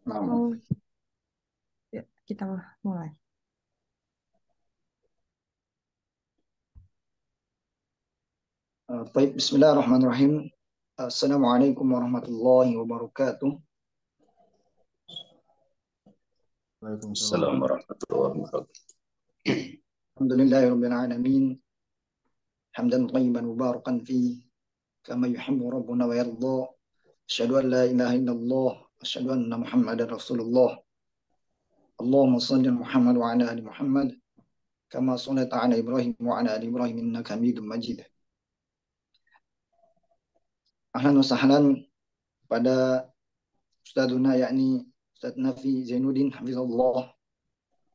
Nah, Oh, ya, kita mulai. baik, Bismillahirrahmanirrahim. Assalamualaikum warahmatullahi wabarakatuh. Waalaikumsalam. Assalamualaikum warahmatullahi wabarakatuh. Alhamdulillahirabbil alamin. Hamdan thayyiban mubarakan fi kama yuhibbu rabbuna wa yarda. Asyhadu an la ilaha illallah, asyhadu anna Muhammadar Rasulullah. Allahumma shalli ala Muhammad wa ala ali Muhammad kama shallaita ala Ibrahim wa ala ali Ibrahim innaka Hamidum Majid. Ahlan wa sahlan pada Ustadzuna yakni Ustadz Nafi Zainuddin hafizallah,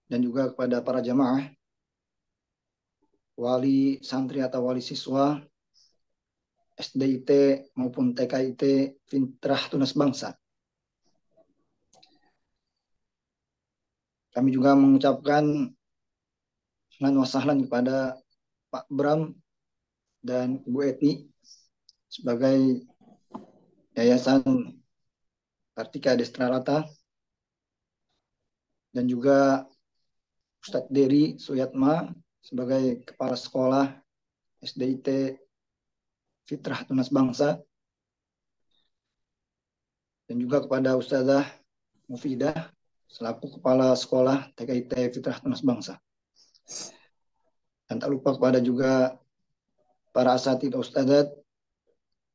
dan juga kepada para jamaah wali santri atau wali siswa SDIT maupun TKIT Fitrah Tunas Bangsa. Kami juga mengucapkan ahlan wa sahlan kepada Pak Bram dan Ibu Eti sebagai Yayasan Kartika Destrarata, dan juga Ustadz Dery Suyatma sebagai Kepala Sekolah SDIT Fitrah Tunas Bangsa, dan juga kepada Ustazah Mufidah selaku Kepala Sekolah TKIT Fitrah Tunas Bangsa. Dan tak lupa kepada juga para asatidz ustadzat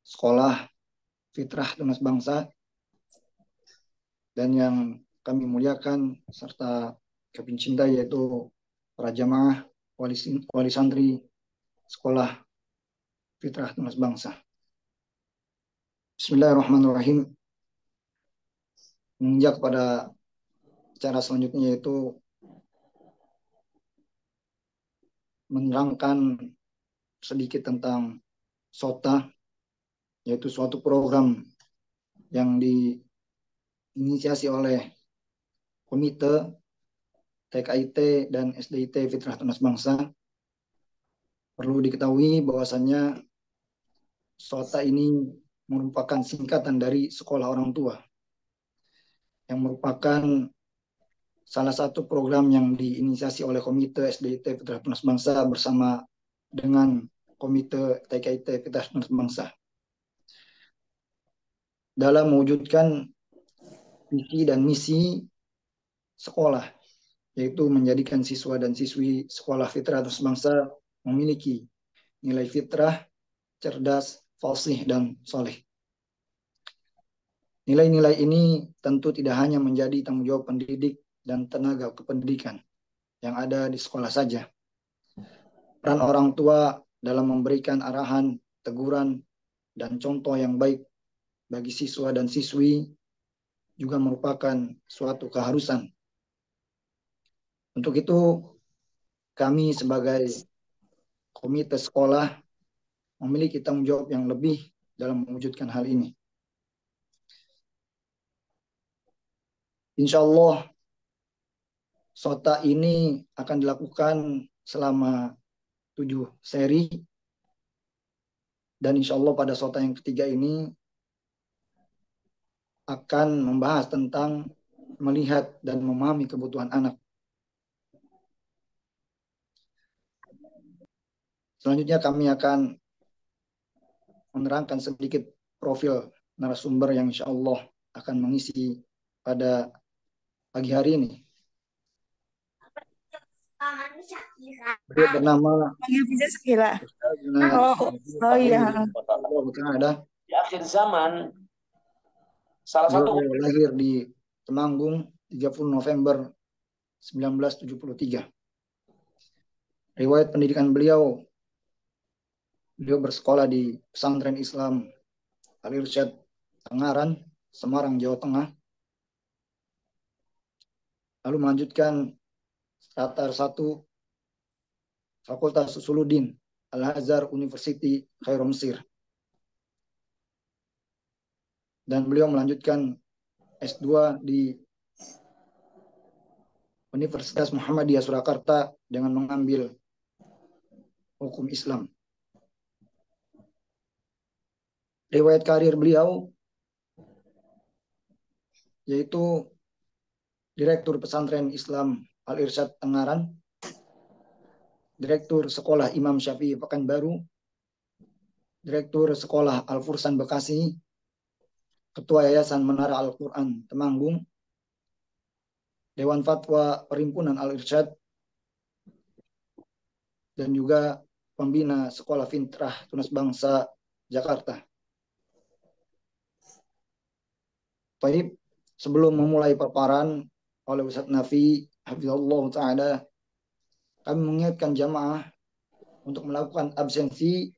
Sekolah Fitrah Tunas Bangsa, dan yang kami muliakan serta kami cintai yaitu para jamaah wali santri Sekolah Fitrah Tunas Bangsa. Bismillahirrahmanirrahim. Menginjak pada cara selanjutnya, yaitu menerangkan sedikit tentang SOTA, yaitu suatu program yang diinisiasi oleh Komite TKIT dan SDIT Fitrah Tunas Bangsa. Perlu diketahui bahwasannya SOTA ini merupakan singkatan dari Sekolah Orang Tua, yang merupakan salah satu program yang diinisiasi oleh Komite SDIT Fitrah Tunas Bangsa bersama dengan Komite TKIT Fitrah Tunas Bangsa dalam mewujudkan visi dan misi sekolah, yaitu menjadikan siswa dan siswi Sekolah Fitrah Tunas Bangsa memiliki nilai fitrah, cerdas, fasih, dan soleh. Nilai-nilai ini tentu tidak hanya menjadi tanggung jawab pendidik dan tenaga kependidikan yang ada di sekolah saja. Peran orang tua dalam memberikan arahan, teguran, dan contoh yang baik bagi siswa dan siswi juga merupakan suatu keharusan. Untuk itu, kami sebagai komite sekolah memiliki tanggung jawab yang lebih dalam mewujudkan hal ini. Insya Allah, SOTA ini akan dilakukan selama 7 seri, dan insya Allah pada SOTA yang ketiga ini akan membahas tentang melihat dan memahami kebutuhan anak. Selanjutnya kami akan menerangkan sedikit profil narasumber yang insya Allah akan mengisi pada pagi hari ini. Beliau bernama Panggil bisa sekira. Ustaz Junaid. Oh, oh iya. Ada. Di akhir zaman, salah satu Beliau lahir di Temanggung 30 November 1973. Riwayat pendidikan beliau bersekolah di Pesantren Islam Al-Irsyad Tangaran, Semarang, Jawa Tengah. Lalu melanjutkan Starter 1 Fakultas Usuluddin Al-Azhar University Kairo, Mesir. Dan beliau melanjutkan S2 di Universitas Muhammadiyah Surakarta dengan mengambil hukum Islam. Riwayat karir beliau yaitu Direktur Pesantren Islam Al-Irsyad Tengaran, Direktur Sekolah Imam Syafi'i Pekanbaru, Direktur Sekolah Al-Fursan Bekasi, Ketua Yayasan Menara Al-Quran Temanggung, Dewan Fatwa Perhimpunan Al-Irsyad, dan juga pembina Sekolah Fitrah Tunas Bangsa Jakarta. Baik, sebelum memulai paparan oleh Ustaz Nafi hafizallahu taala, kami mengingatkan jamaah untuk melakukan absensi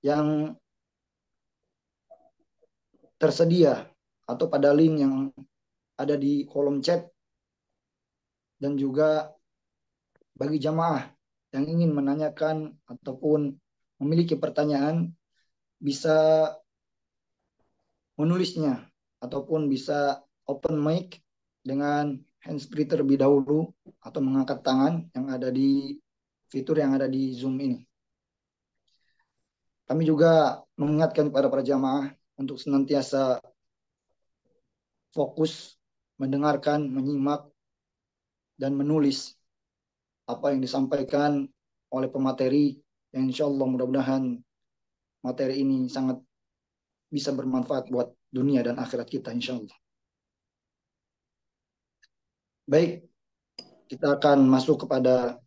yang tersedia atau pada link yang ada di kolom chat, dan juga bagi jamaah yang ingin menanyakan ataupun memiliki pertanyaan bisa menulisnya ataupun bisa open mic dengan handsfree terlebih dahulu atau mengangkat tangan yang ada di fitur yang ada di Zoom ini. Kami juga mengingatkan kepada para jamaah untuk senantiasa fokus mendengarkan, menyimak, dan menulis apa yang disampaikan oleh pemateri, yang insya Allah mudah-mudahan materi ini sangat bisa bermanfaat buat dunia dan akhirat kita insya Allah. Baik, kita akan masuk kepada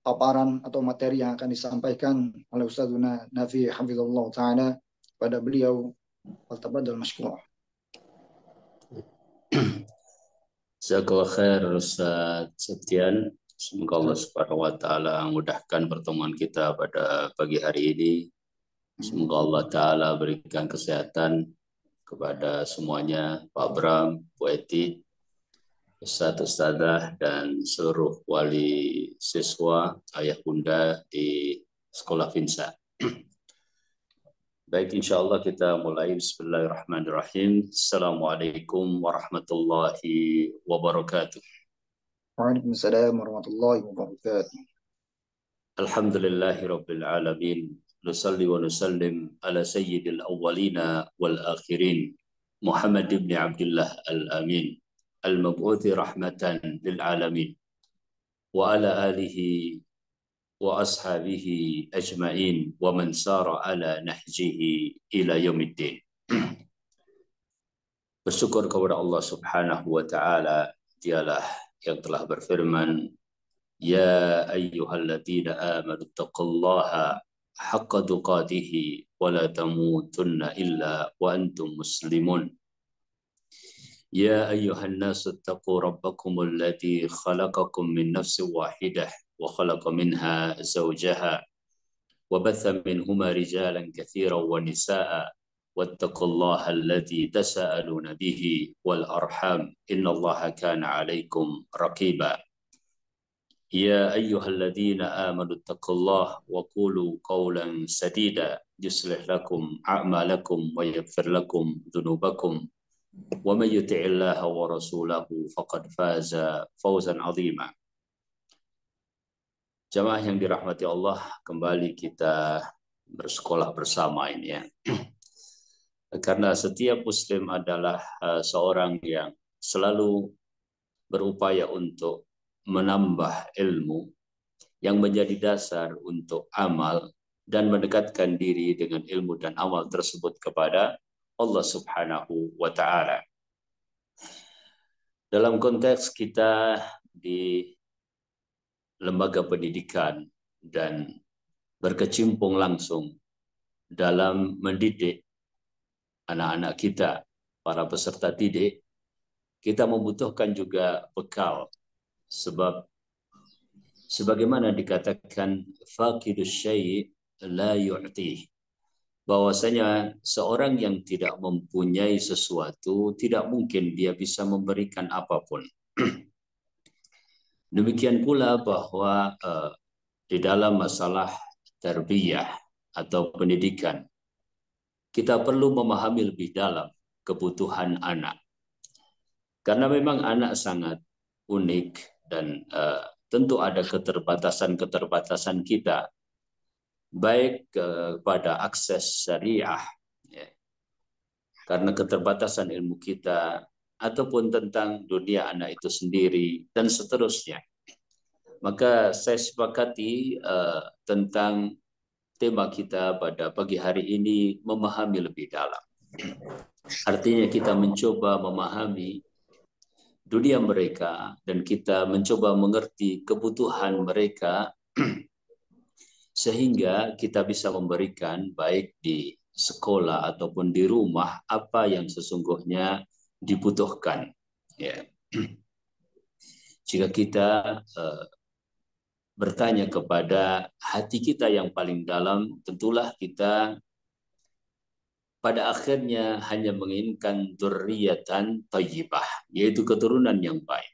paparan atau materi yang akan disampaikan oleh Ustazuna Nafi hafizallahu taala kepada beliau. Waltafadhal mashkur. Jazakallah khair Ustaz Septian. Semoga Allah Subhanahu wa taala mudahkan pertemuan kita pada pagi hari ini. Semoga Allah taala berikan kesehatan kepada semuanya, Pak Bram, Bu Eti, Ustaz Ustadzah, dan seluruh wali siswa, ayah bunda di Sekolah Finsa. Baik, insya Allah kita mulai. Bismillahirrahmanirrahim. Assalamualaikum warahmatullahi wabarakatuh. Waalaikumsalam warahmatullahi wabarakatuh. Alhamdulillahi rabbil alamin. Nusalli wa nusallim ala sayyidil awwalina wal akhirin. Muhammad ibn Abdullah al-Amin. Al-mab'uthi rahmatan lil alamin. Wa ala alihi wa ashabihi ajma'in wa man sara ala nahjihi ila yaumiddin. Bersyukur kepada Allah Subhanahu wa taala, dialah yang telah berfirman, ya ayyuhalladzina amanu taqullaha haqqa tuqatih wa la tamutunna illa wa antum muslimun. Ya ayyuhan nasu taqu rabbakumul ladzi khalaqakum min nafsin wahidah wa khalaqa minha zawjaha wa batha minhuma rijalan katsiran wa nisaa'a wattaqullaha alladzi tasaaluna bihi wal arham innallaha kana 'alaikum raqiba. Ya ayyuhalladzina amanu taqullaha wa qulu qawlan sadida yuslih lakum a'malakum wa yaghfir lakum dhunubakum wa may yuti'illaha wa rasulahu faqad faza fawzan 'azima. Jamaah yang dirahmati Allah, kembali kita bersekolah bersama ini ya. Karena setiap muslim adalah seorang yang selalu berupaya untuk menambah ilmu yang menjadi dasar untuk amal dan mendekatkan diri dengan ilmu dan amal tersebut kepada Allah Subhanahu wa taala. Dalam konteks kita di lembaga pendidikan dan berkecimpung langsung dalam mendidik anak-anak kita, para peserta didik, kita membutuhkan juga bekal. Sebab sebagaimana dikatakan faqidus syai' la yu'tih, bahwasanya seorang yang tidak mempunyai sesuatu tidak mungkin dia bisa memberikan apapun. Demikian pula bahwa di dalam masalah tarbiyah atau pendidikan, kita perlu memahami lebih dalam kebutuhan anak. Karena memang anak sangat unik dan tentu ada keterbatasan-keterbatasan kita, baik kepada akses syariah, ya, karena keterbatasan ilmu kita, ataupun tentang dunia anak itu sendiri, dan seterusnya. Maka saya sepakati tentang tema kita pada pagi hari ini, memahami lebih dalam. Artinya kita mencoba memahami dunia mereka dan kita mencoba mengerti kebutuhan mereka sehingga kita bisa memberikan baik di sekolah ataupun di rumah apa yang sesungguhnya dibutuhkan. Ya. Jika kita bertanya kepada hati kita yang paling dalam, tentulah kita pada akhirnya hanya menginginkan dzurriyyatan thayyibah, yaitu keturunan yang baik,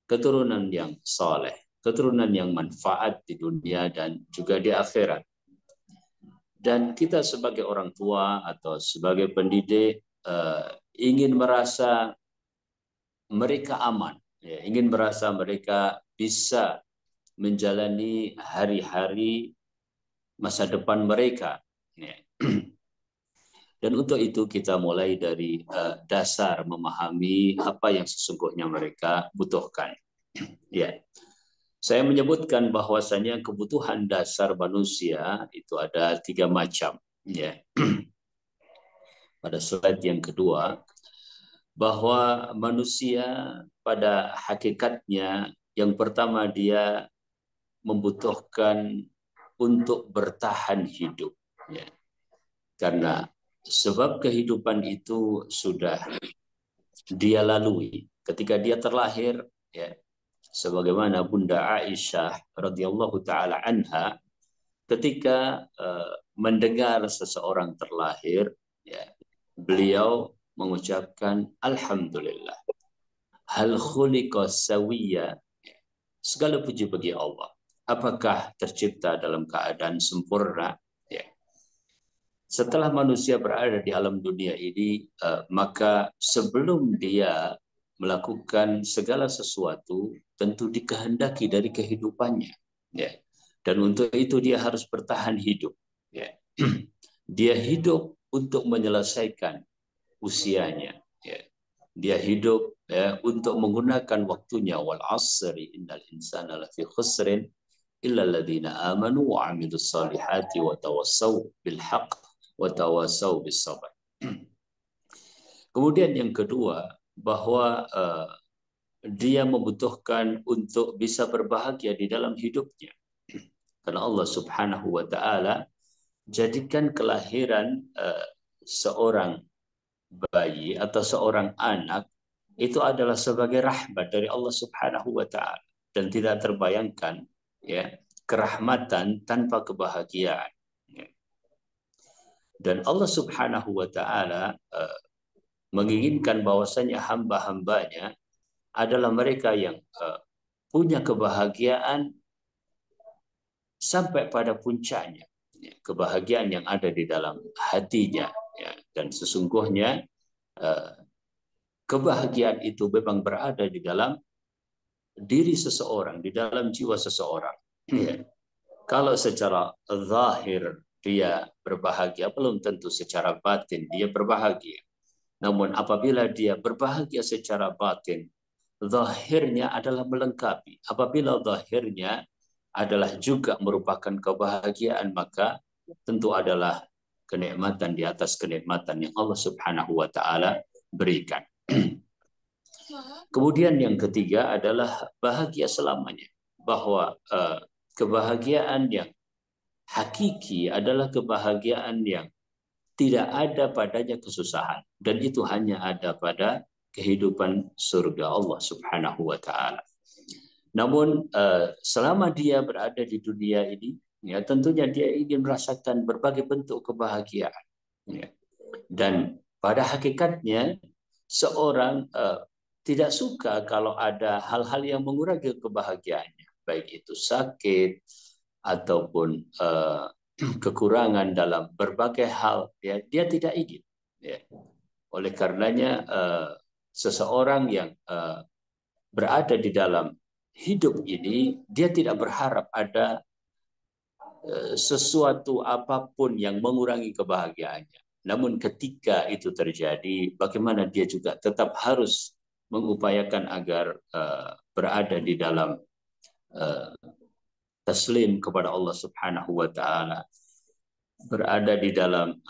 keturunan yang saleh, keturunan yang manfaat di dunia dan juga di akhirat. Dan kita sebagai orang tua atau sebagai pendidik ingin merasa mereka aman, ya, ingin merasa mereka bisa menjalani hari-hari masa depan mereka. Ya. Dan untuk itu kita mulai dari dasar memahami apa yang sesungguhnya mereka butuhkan. Ya. Saya menyebutkan bahwasanya kebutuhan dasar manusia itu ada 3 macam. Ya. Pada slide yang kedua, bahwa manusia pada hakikatnya yang pertama dia membutuhkan untuk bertahan hidup. Ya. Karena sebab kehidupan itu sudah dia lalui ketika dia terlahir, ya, sebagaimana Bunda Aisyah radhiyallahu taala anha ketika mendengar seseorang terlahir, ya, beliau mengucapkan alhamdulillah, hal khuliqa sawiyya, segala puji bagi Allah, apakah tercipta dalam keadaan sempurna. Setelah manusia berada di alam dunia ini, maka sebelum dia melakukan segala sesuatu, tentu dikehendaki dari kehidupannya. Ya. Dan untuk itu dia harus bertahan hidup. Ya. Dia hidup untuk menyelesaikan usianya. Ya. Dia hidup, ya, untuk menggunakan waktunya. Wal asri innal insana lafi khusrin illa alladhina amanu wa amilus salihati wa tawassaw bil haqq wa tawassaw bis sabr. Kemudian yang kedua, bahwa dia membutuhkan untuk bisa berbahagia di dalam hidupnya. Karena Allah Subhanahu wa taala jadikan kelahiran seorang bayi atau seorang anak itu adalah sebagai rahmat dari Allah Subhanahu wa taala, dan tidak terbayangkan, ya, kerahmatan tanpa kebahagiaan. Dan Allah Subhanahu wa taala menginginkan bahwasanya hamba-hambanya adalah mereka yang punya kebahagiaan sampai pada puncaknya, ya, kebahagiaan yang ada di dalam hatinya, ya. Dan sesungguhnya kebahagiaan itu memang berada di dalam diri seseorang, di dalam jiwa seseorang. Ya. Kalau secara zahir dia berbahagia, belum tentu secara batin dia berbahagia. Namun apabila dia berbahagia secara batin, zahirnya adalah melengkapi. Apabila zahirnya adalah juga merupakan kebahagiaan, maka tentu adalah kenikmatan di atas kenikmatan yang Allah Subhanahu wa taala berikan. Kemudian yang ketiga adalah bahagia selamanya, bahwa kebahagiaan yang hakiki adalah kebahagiaan yang tidak ada padanya kesusahan, dan itu hanya ada pada kehidupan surga Allah Subhanahu wa taala. Namun selama dia berada di dunia ini, ya, tentunya dia ingin merasakan berbagai bentuk kebahagiaan. Ya. Dan pada hakikatnya seorang tidak suka kalau ada hal-hal yang mengurangi kebahagiaannya, baik itu sakit ataupun kekurangan dalam berbagai hal, ya, dia tidak ingin. Ya. Oleh karenanya seseorang yang berada di dalam hidup ini, dia tidak berharap ada sesuatu apapun yang mengurangi kebahagiaannya. Namun ketika itu terjadi, bagaimana dia juga tetap harus mengupayakan agar berada di dalam taslim kepada Allah Subhanahu wa taala, berada di dalam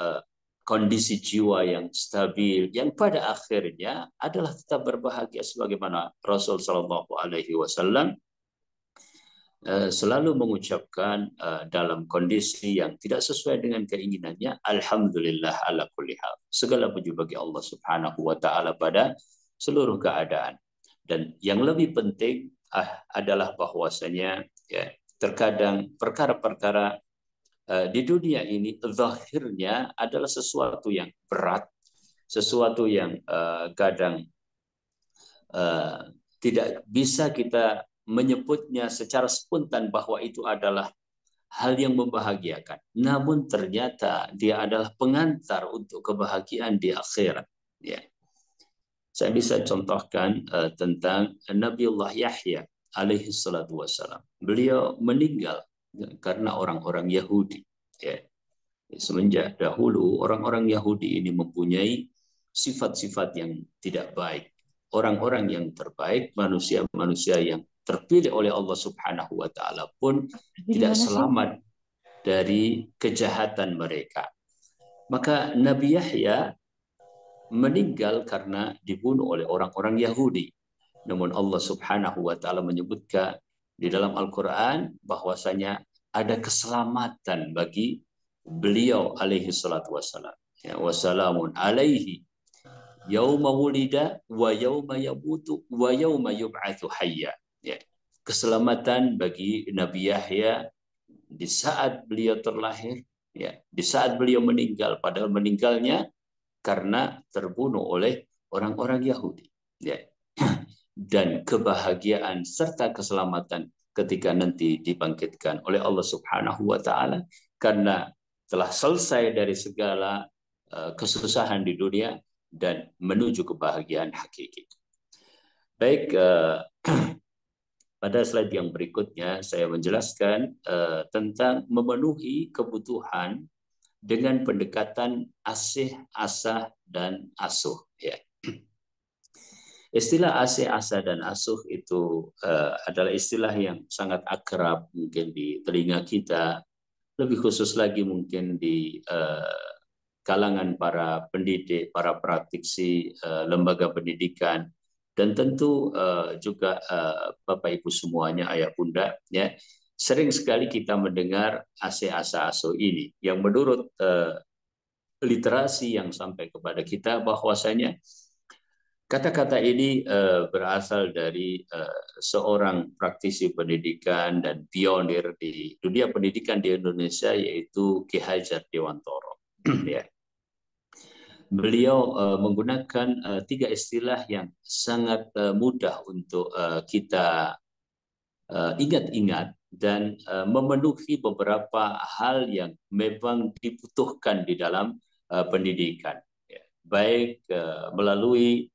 kondisi jiwa yang stabil, yang pada akhirnya adalah tetap berbahagia sebagaimana Rasul Shallallahu Alaihi Wasallam selalu mengucapkan dalam kondisi yang tidak sesuai dengan keinginannya, Alhamdulillah ala kulli hal. Segala puji bagi Allah Subhanahu wa taala pada seluruh keadaan. Dan yang lebih penting adalah bahwasanya ya, terkadang perkara-perkara di dunia ini zahirnya adalah sesuatu yang berat, sesuatu yang kadang tidak bisa kita menyebutnya secara spontan bahwa itu adalah hal yang membahagiakan. Namun ternyata dia adalah pengantar untuk kebahagiaan di akhirat. Ya. Saya bisa contohkan tentang Nabiullah Yahya alaihi salatu wassalam. Beliau meninggal karena orang-orang Yahudi. Ya. Semenjak dahulu orang-orang Yahudi ini mempunyai sifat-sifat yang tidak baik. Orang-orang yang terbaik, manusia-manusia yang terpilih oleh Allah Subhanahu wa taala pun tidak selamat dari kejahatan mereka. Maka Nabi Yahya meninggal karena dibunuh oleh orang-orang Yahudi. Namun Allah Subhanahu wa taala menyebutkan di dalam Al-Qur'an bahwasanya ada keselamatan bagi beliau alaihi salatu wassalam. Ya, wassalamun alaihi yauma wulida wa yauma yamutu wa yauma yub'atsu hayya. Ya. Keselamatan bagi Nabi Yahya di saat beliau terlahir, ya, di saat beliau meninggal, padahal meninggalnya karena terbunuh oleh orang-orang Yahudi. Ya. Dan kebahagiaan serta keselamatan ketika nanti dibangkitkan oleh Allah Subhanahu wa taala karena telah selesai dari segala kesusahan di dunia dan menuju kebahagiaan hakiki. Baik, pada slide yang berikutnya saya menjelaskan tentang memenuhi kebutuhan dengan pendekatan asih, asah, dan asuh. Ya. Istilah asih, asah, dan asuh itu adalah istilah yang sangat akrab mungkin di telinga kita, lebih khusus lagi mungkin di kalangan para pendidik, para praktisi lembaga pendidikan, dan tentu juga Bapak Ibu semuanya, ayah bunda, ya, sering sekali kita mendengar asih, asah, asuh ini yang menurut literasi yang sampai kepada kita bahwasanya kata-kata ini berasal dari seorang praktisi pendidikan dan pionir di dunia pendidikan di Indonesia, yaitu Ki Hajar Dewantoro. Ya. Beliau menggunakan 3 istilah yang sangat mudah untuk kita ingat-ingat dan memenuhi beberapa hal yang memang dibutuhkan di dalam pendidikan. Ya. Baik melalui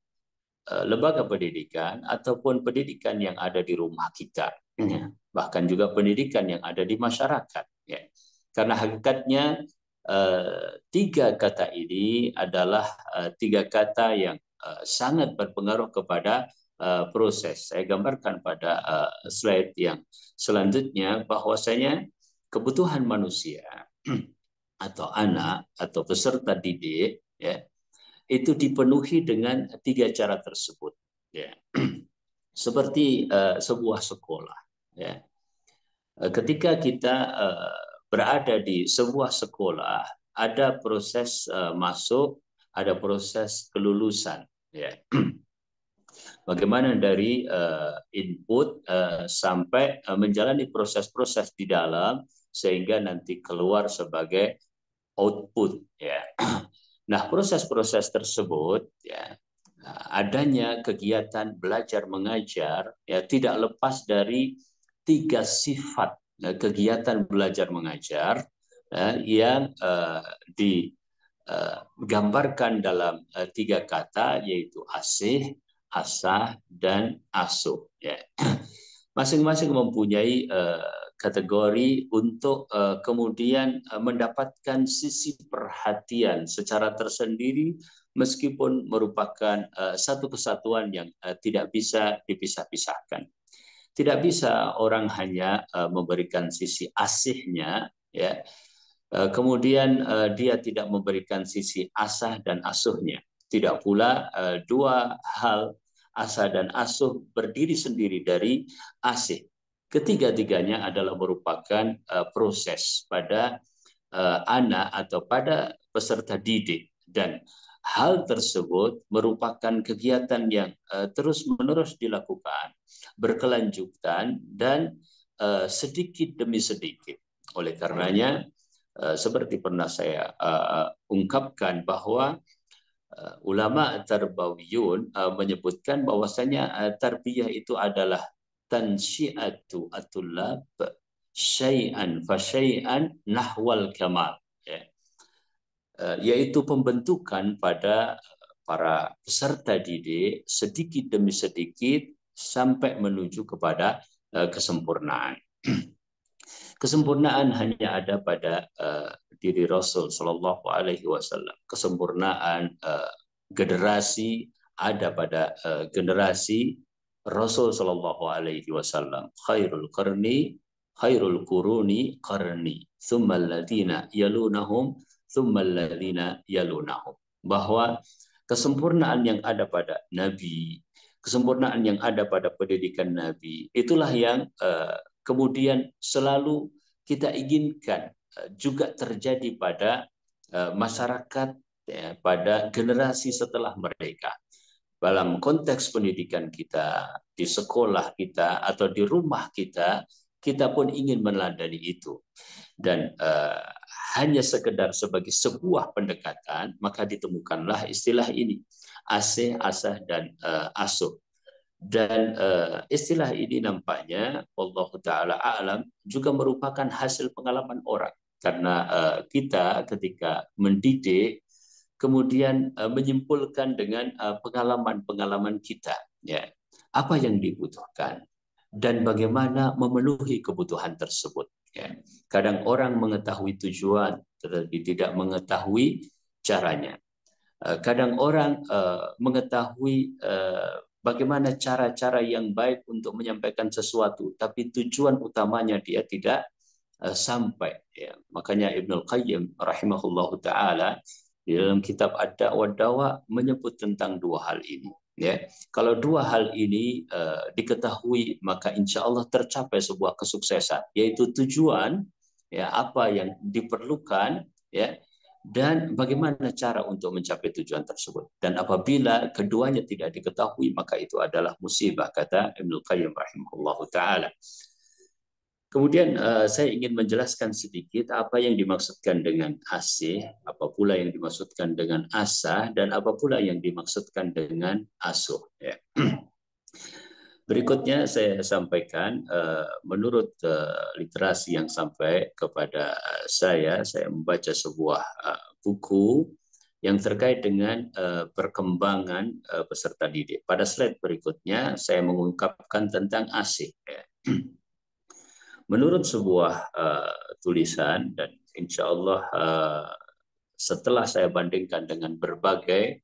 lembaga pendidikan ataupun pendidikan yang ada di rumah kita, ya. Bahkan juga pendidikan yang ada di masyarakat. Ya. Karena hakikatnya 3 kata ini adalah 3 kata yang sangat berpengaruh kepada proses. Saya gambarkan pada slide yang selanjutnya bahwasanya kebutuhan manusia atau anak atau peserta didik, ya, itu dipenuhi dengan 3 cara tersebut. Ya. Seperti sebuah sekolah. Ya. Ketika kita berada di sebuah sekolah, ada proses masuk, ada proses kelulusan. Ya. Bagaimana dari input sampai menjalani proses-proses di dalam sehingga nanti keluar sebagai output. Ya. Nah, proses-proses tersebut, ya, adanya kegiatan belajar mengajar, ya, tidak lepas dari 3 sifat kegiatan belajar mengajar yang digambarkan dalam 3 kata, yaitu asih, asah, dan asuh. Ya. masing-masing mempunyai kategori untuk kemudian mendapatkan sisi perhatian secara tersendiri, meskipun merupakan satu kesatuan yang tidak bisa dipisah-pisahkan. Tidak bisa orang hanya memberikan sisi asihnya, ya, kemudian dia tidak memberikan sisi asah dan asuhnya. Tidak pula dua hal, asah dan asuh, berdiri sendiri dari asih. Ketiga-tiganya adalah merupakan proses pada anak atau pada peserta didik, dan hal tersebut merupakan kegiatan yang terus-menerus dilakukan, berkelanjutan, dan sedikit demi sedikit. Oleh karenanya, seperti pernah saya ungkapkan bahwa ulama tarbawiyun menyebutkan bahwasanya tarbiyah itu adalah tansyiatu atulab syai'an fa syai'an nahwal kamal, ya. Yaitu pembentukan pada para peserta didik sedikit demi sedikit sampai menuju kepada kesempurnaan. Kesempurnaan hanya ada pada diri Rasul Shallallahu Alaihi Wasallam. Kesempurnaan generasi ada pada generasi Rasul Shallallahu Alaihi Wasallam. Khairul quruni qarni, thumma alladhina yalunahum, thumma alladhina yalunahum. Bahwa kesempurnaan yang ada pada Nabi, kesempurnaan yang ada pada pendidikan Nabi, itulah yang kemudian selalu kita inginkan juga terjadi pada masyarakat, ya, pada generasi setelah mereka. Dalam konteks pendidikan kita, di sekolah kita, atau di rumah kita, kita pun ingin meneladani itu. Dan hanya sekedar sebagai sebuah pendekatan, maka ditemukanlah istilah ini, asih, asah, dan asuh. Dan istilah ini nampaknya wallahu taala a'lam juga merupakan hasil pengalaman orang, karena kita ketika mendidik kemudian menyimpulkan dengan pengalaman-pengalaman kita, ya, apa yang dibutuhkan dan bagaimana memenuhi kebutuhan tersebut, ya. Kadang orang mengetahui tujuan tetapi tidak mengetahui caranya. Kadang orang mengetahui bagaimana cara-cara yang baik untuk menyampaikan sesuatu, tapi tujuan utamanya dia tidak sampai. Ya. Makanya Ibnul Qayyim rahimahullahu taala di dalam kitab Ad-Da'wah Dawa menyebut tentang dua hal ini. Ya. Kalau dua hal ini diketahui, maka insya Allah tercapai sebuah kesuksesan, yaitu tujuan, ya, apa yang diperlukan, ya, dan bagaimana cara untuk mencapai tujuan tersebut. Dan apabila keduanya tidak diketahui, maka itu adalah musibah, kata Ibnul Qayyim rahimahullahu taala. Kemudian saya ingin menjelaskan sedikit apa yang dimaksudkan dengan asih, apa pula yang dimaksudkan dengan asah, dan apa pula yang dimaksudkan dengan asuh, ya. Berikutnya saya sampaikan, menurut literasi yang sampai kepada saya membaca sebuah buku yang terkait dengan perkembangan peserta didik. Pada slide berikutnya saya mengungkapkan tentang asih, ya. Menurut sebuah tulisan, dan insya Allah setelah saya bandingkan dengan berbagai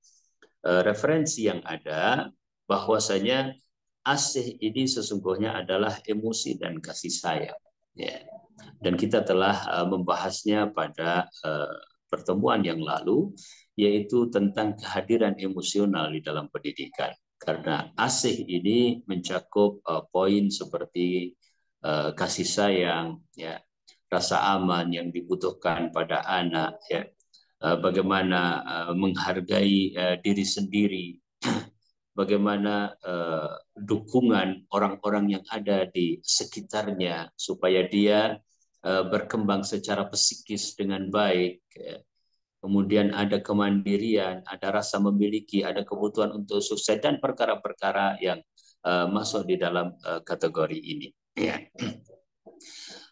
referensi yang ada, bahwasanya asih ini sesungguhnya adalah emosi dan kasih sayang, ya. Dan kita telah membahasnya pada pertemuan yang lalu, yaitu tentang kehadiran emosional di dalam pendidikan. Karena asih ini mencakup poin seperti kasih sayang, ya, rasa aman yang dibutuhkan pada anak, ya, bagaimana menghargai diri sendiri, bagaimana dukungan orang-orang yang ada di sekitarnya supaya dia berkembang secara psikis dengan baik, ya. Kemudian ada kemandirian, ada rasa memiliki, ada kebutuhan untuk sukses, dan perkara-perkara yang masuk di dalam kategori ini, ya.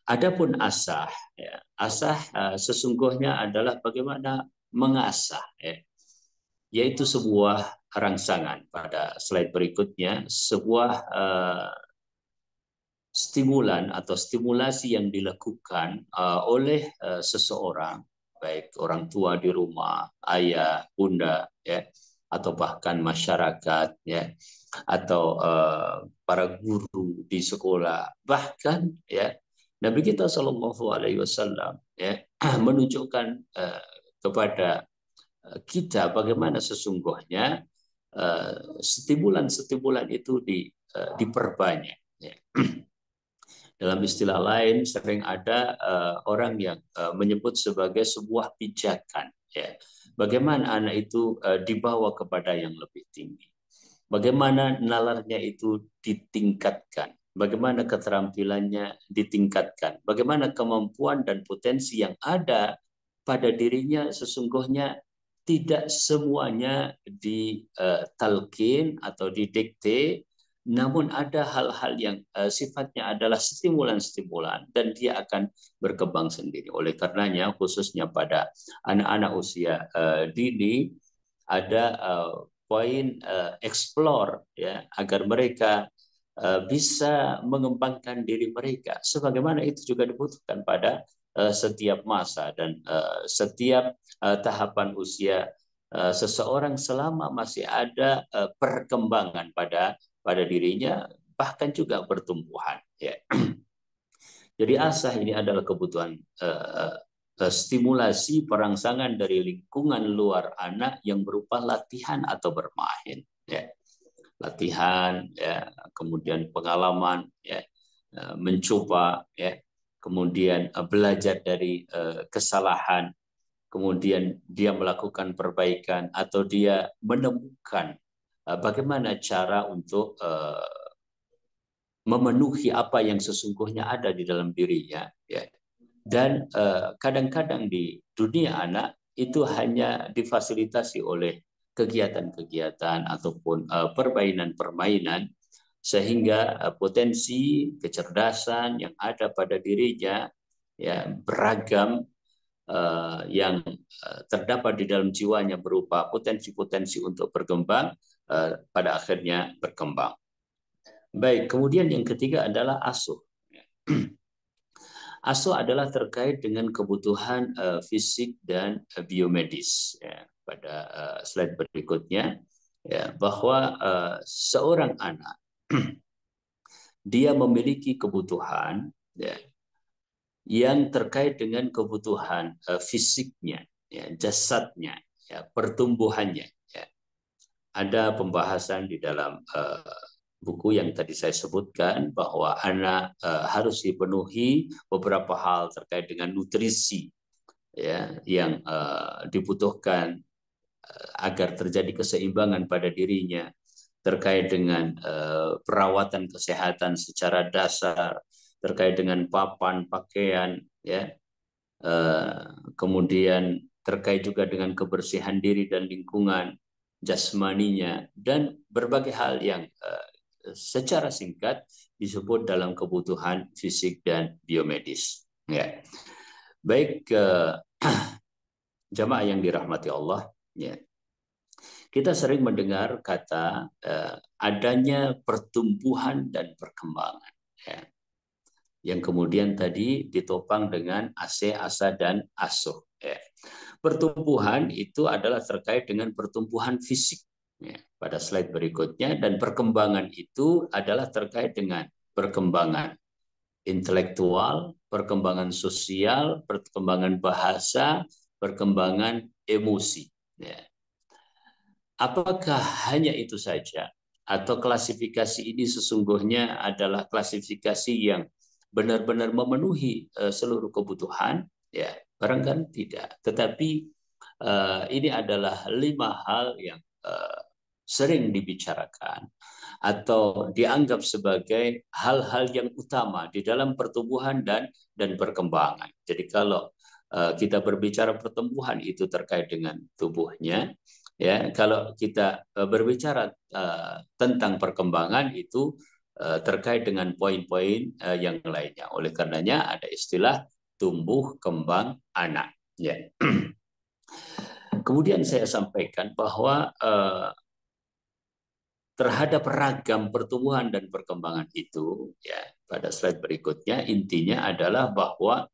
Adapun asah, ya, asah sesungguhnya adalah bagaimana mengasah, ya, yaitu sebuah rangsangan. Pada slide berikutnya, sebuah stimulan atau stimulasi yang dilakukan oleh seseorang, baik orang tua di rumah, ayah, bunda, ya, atau bahkan masyarakat, ya, atau para guru di sekolah, bahkan ya Nabi kita Shallallahu Alaihi Wasallam ya menunjukkan kepada kita bagaimana sesungguhnya stimulan-stimulan itu diperbanyak. Ya. Dalam istilah lain sering ada orang yang menyebut sebagai sebuah pijakan. Ya. Bagaimana anak itu dibawa kepada yang lebih tinggi. Bagaimana nalarnya itu ditingkatkan. Bagaimana keterampilannya ditingkatkan. Bagaimana kemampuan dan potensi yang ada pada dirinya sesungguhnya tidak semuanya ditalkin atau didikte, namun ada hal-hal yang sifatnya adalah stimulan-stimulan dan dia akan berkembang sendiri. Oleh karenanya khususnya pada anak-anak usia dini ada poin explore ya agar mereka bisa mengembangkan diri mereka sebagaimana itu juga dibutuhkan pada setiap masa dan setiap tahapan usia seseorang selama masih ada perkembangan pada dirinya bahkan juga pertumbuhan ya. Jadi asah ini adalah kebutuhan stimulasi perangsangan dari lingkungan luar anak yang berupa latihan atau bermain ya. Latihan ya, kemudian pengalaman ya, mencoba ya, kemudian belajar dari kesalahan, kemudian dia melakukan perbaikan atau dia menemukan bagaimana cara untuk memenuhi apa yang sesungguhnya ada di dalam dirinya ya. Dan kadang-kadang di dunia anak itu hanya difasilitasi oleh kegiatan-kegiatan ataupun permainan-permainan sehingga potensi kecerdasan yang ada pada dirinya ya beragam yang terdapat di dalam jiwanya berupa potensi-potensi untuk berkembang pada akhirnya berkembang. Baik, kemudian yang ketiga adalah asuh. Asuh adalah terkait dengan kebutuhan fisik dan biomedis. Ya. Pada slide berikutnya, ya, bahwa seorang anak dia memiliki kebutuhan ya, yang terkait dengan kebutuhan fisiknya, ya, jasadnya, ya, pertumbuhannya. Ya. Ada pembahasan di dalam buku yang tadi saya sebutkan bahwa anak harus dipenuhi beberapa hal terkait dengan nutrisi ya yang dibutuhkan agar terjadi keseimbangan pada dirinya terkait dengan perawatan kesehatan secara dasar terkait dengan papan pakaian ya kemudian terkait juga dengan kebersihan diri dan lingkungan jasmaninya dan berbagai hal yang secara singkat disebut dalam kebutuhan fisik dan biomedis. Ya. Baik jamaah yang dirahmati Allah, ya. Kita sering mendengar kata adanya pertumbuhan dan perkembangan, ya. Yang kemudian tadi ditopang dengan ase, asa, dan asuh. Ya. Pertumbuhan itu adalah terkait dengan pertumbuhan fisik. Ya, pada slide berikutnya dan perkembangan itu adalah terkait dengan perkembangan intelektual, perkembangan sosial, perkembangan bahasa, perkembangan emosi. Ya. Apakah hanya itu saja atau klasifikasi ini sesungguhnya adalah klasifikasi yang benar-benar memenuhi seluruh kebutuhan? Ya, barangkali tidak. Tetapi ini adalah 5 hal yang sering dibicarakan atau dianggap sebagai hal-hal yang utama di dalam pertumbuhan dan perkembangan. Jadi kalau kita berbicara pertumbuhan itu terkait dengan tubuhnya, ya. Kalau kita berbicara tentang perkembangan itu terkait dengan poin-poin yang lainnya. Oleh karenanya ada istilah tumbuh kembang anak. Ya. Kemudian saya sampaikan bahwa terhadap ragam pertumbuhan dan perkembangan itu, ya, pada slide berikutnya intinya adalah bahwa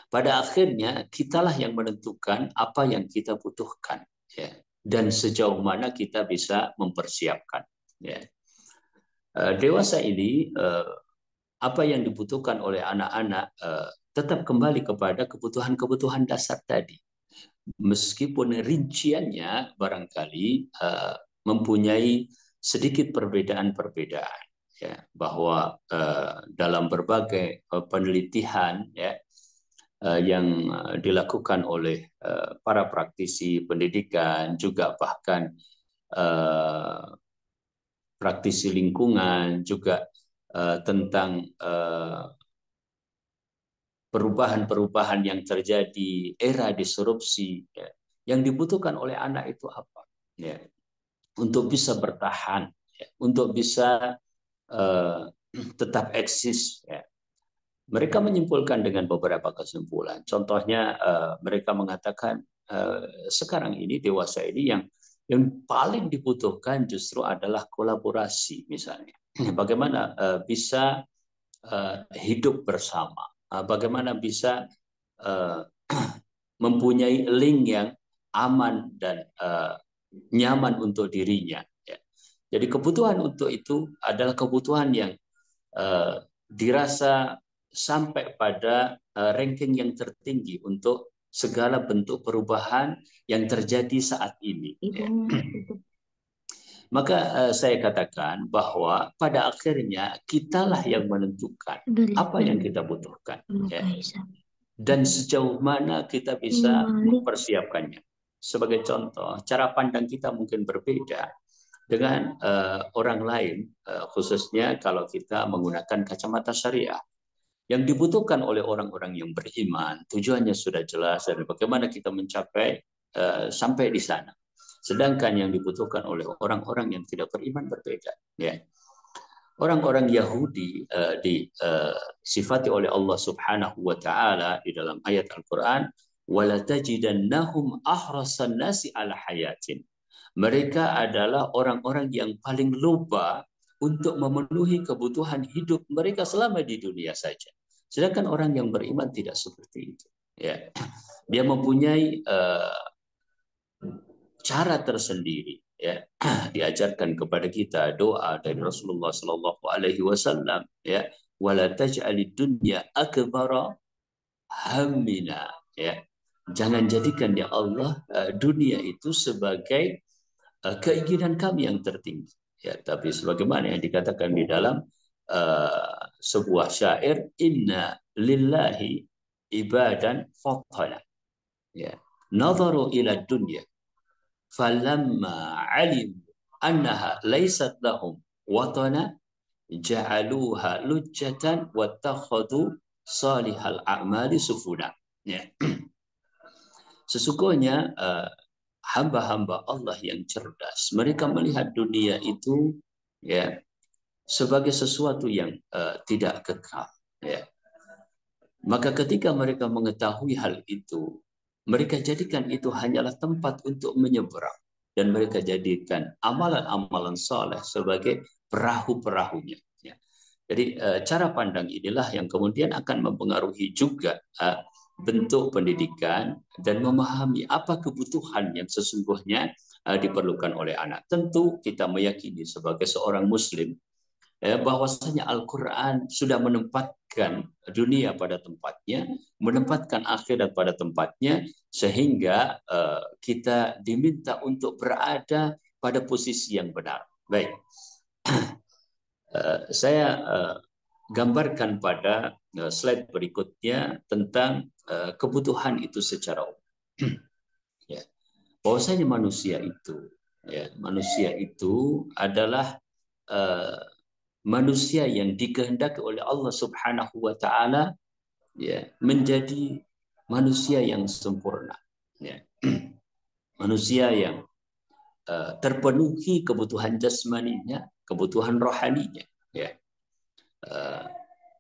pada akhirnya kitalah yang menentukan apa yang kita butuhkan, ya, dan sejauh mana kita bisa mempersiapkan, ya. Dewasa ini apa yang dibutuhkan oleh anak-anak tetap kembali kepada kebutuhan-kebutuhan dasar tadi, meskipun rinciannya barangkali mempunyai sedikit perbedaan-perbedaan, ya, bahwa dalam berbagai penelitian, ya, yang dilakukan oleh para praktisi pendidikan, juga bahkan praktisi lingkungan, juga tentang perubahan-perubahan yang terjadi, era disrupsi, ya, yang dibutuhkan oleh anak itu apa, ya, untuk bisa bertahan, ya, untuk bisa tetap eksis, ya. Mereka menyimpulkan dengan beberapa kesimpulan. Contohnya mereka mengatakan sekarang ini, dewasa ini, yang paling dibutuhkan justru adalah kolaborasi, misalnya. Bagaimana bisa hidup bersama, bagaimana bisa mempunyai link yang aman dan nyaman untuk dirinya, ya. Jadi kebutuhan untuk itu adalah kebutuhan yang dirasa sampai pada ranking yang tertinggi untuk segala bentuk perubahan yang terjadi saat ini, ya. Maka saya katakan bahwa pada akhirnya kitalah yang menentukan apa yang kita butuhkan, ya, dan sejauh mana kita bisa mempersiapkannya. Sebagai contoh, cara pandang kita mungkin berbeda dengan orang lain, khususnya kalau kita menggunakan kacamata syariah. Yang dibutuhkan oleh orang-orang yang beriman, tujuannya sudah jelas dan bagaimana kita mencapai sampai di sana. Sedangkan yang dibutuhkan oleh orang-orang yang tidak beriman berbeda, ya. Orang-orang Yahudi disifati oleh Allah Subhanahu wa taala di dalam ayat Al-Qur'an, "Wala tajidannahum ahrasan nasi ala hayatin." Mereka adalah orang-orang yang paling luba untuk memenuhi kebutuhan hidup mereka selama di dunia saja. Sedangkan orang yang beriman tidak seperti itu, ya. Dia mempunyai cara tersendiri, ya, diajarkan kepada kita doa dari Rasulullah Sallallahu Alaihi Wasallam, ya, wala taj'alid dunya akbara hammina, ya. Jangan jadikan, ya Allah, dunia itu sebagai keinginan kami yang tertinggi, ya, tapi sebagaimana yang dikatakan di dalam sebuah syair, inna lillahi ibadan fatala, ya, nadharu ila dunya falamma alim annaha laysat lahum watana ja'aluha lujjatan wattakhadhu salihal a'mali sufuna, ya. Sesungguhnya hamba-hamba Allah yang cerdas, mereka melihat dunia itu, ya, sebagai sesuatu yang tidak kekal, ya. Maka ketika mereka mengetahui hal itu, mereka jadikan itu hanyalah tempat untuk menyeberang, dan mereka jadikan amalan-amalan soleh sebagai perahu-perahunya, ya. Jadi cara pandang inilah yang kemudian akan mempengaruhi juga bentuk pendidikan dan memahami apa kebutuhan yang sesungguhnya diperlukan oleh anak. Tentu kita meyakini sebagai seorang Muslim, bahwasanya Al-Quran sudah menempatkan dunia pada tempatnya, menempatkan akhirat pada tempatnya, sehingga kita diminta untuk berada pada posisi yang benar. Baik, saya gambarkan pada slide berikutnya tentang kebutuhan itu secara umum. Ya, bahwasanya manusia itu adalah manusia yang dikehendaki oleh Allah Subhanahu wa taala, ya, menjadi manusia yang sempurna, ya. Manusia yang terpenuhi kebutuhan jasmaninya, kebutuhan rohaninya, ya.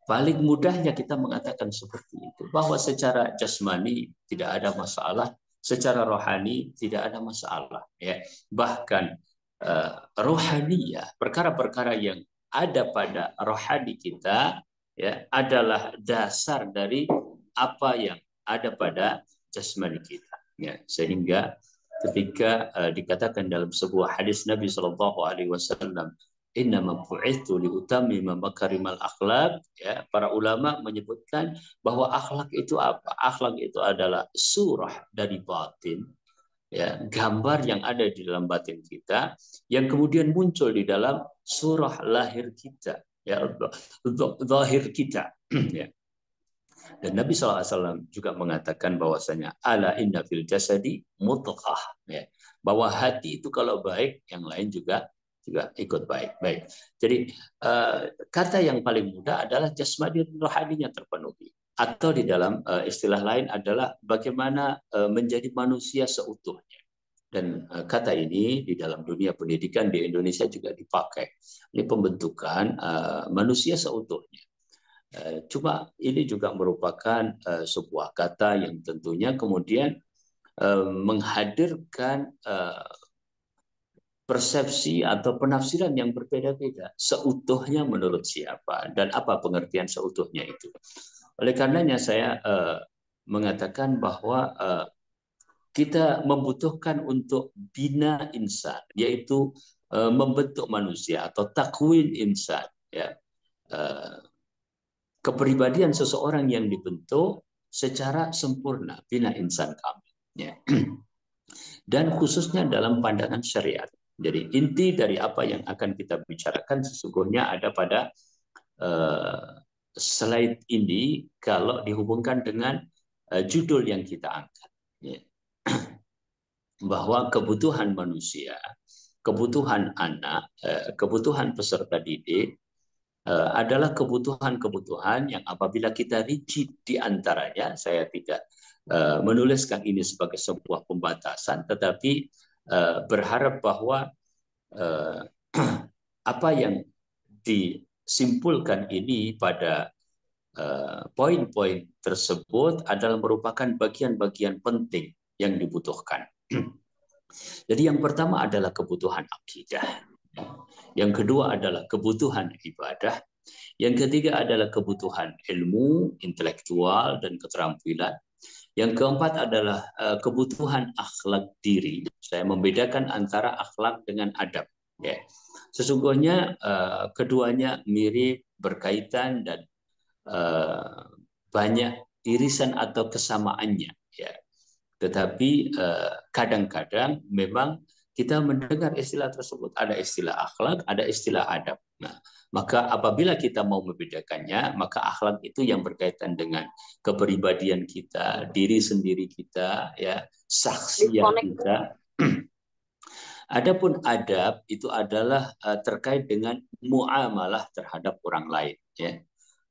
Paling mudahnya kita mengatakan seperti itu, bahwa secara jasmani tidak ada masalah, secara rohani tidak ada masalah, ya. Bahkan rohaniyah, perkara-perkara yang ada pada rohani kita, ya, adalah dasar dari apa yang ada pada jasmani kita. Ya, sehingga ketika dikatakan dalam sebuah hadis Nabi Shallallahu Alaihi Wasallam, Inna mabu'ithu liutammima makarimal akhlak, ya, para ulama menyebutkan bahwa akhlak itu apa? Akhlak itu adalah surah dari batin, ya, gambar yang ada di dalam batin kita yang kemudian muncul di dalam surah lahir kita, ya, zahir kita. Ya. Dan Nabi SAW juga mengatakan bahwasanya ala inna fil jasadi mudghah, ya, bahwa hati itu kalau baik yang lain juga ikut baik. Baik. Jadi kata yang paling mudah adalah jasmani rohaninya terpenuhi, atau di dalam istilah lain adalah bagaimana menjadi manusia seutuhnya. Dan kata ini di dalam dunia pendidikan di Indonesia juga dipakai. Ini pembentukan manusia seutuhnya. Cuma ini juga merupakan sebuah kata yang tentunya kemudian menghadirkan persepsi atau penafsiran yang berbeda-beda. Seutuhnya menurut siapa dan apa pengertian seutuhnya itu. Oleh karenanya saya mengatakan bahwa kita membutuhkan untuk bina insan, yaitu membentuk manusia atau takwin insan, ya. Kepribadian seseorang yang dibentuk secara sempurna, bina insan kami, ya. Dan khususnya dalam pandangan syariat. Jadi inti dari apa yang akan kita bicarakan sesungguhnya ada pada slide ini kalau dihubungkan dengan judul yang kita angkat, ya. Bahwa kebutuhan manusia, kebutuhan anak, kebutuhan peserta didik adalah kebutuhan-kebutuhan yang apabila kita rigid di antaranya, saya tidak menuliskan ini sebagai sebuah pembatasan, tetapi berharap bahwa apa yang disimpulkan ini pada poin-poin tersebut adalah merupakan bagian-bagian penting yang dibutuhkan. Jadi yang pertama adalah kebutuhan akidah. Yang kedua adalah kebutuhan ibadah. Yang ketiga adalah kebutuhan ilmu, intelektual, dan keterampilan. Yang keempat adalah kebutuhan akhlak diri. Saya membedakan antara akhlak dengan adab. Ya. Sesungguhnya keduanya mirip, berkaitan, dan banyak irisan atau kesamaannya. Ya. Tetapi kadang-kadang memang kita mendengar istilah tersebut, ada istilah akhlak, ada istilah adab. Nah, maka apabila kita mau membedakannya, maka akhlak itu yang berkaitan dengan kepribadian kita, diri sendiri kita, ya, saksiat kita. Adapun adab itu adalah terkait dengan muamalah terhadap orang lain, ya.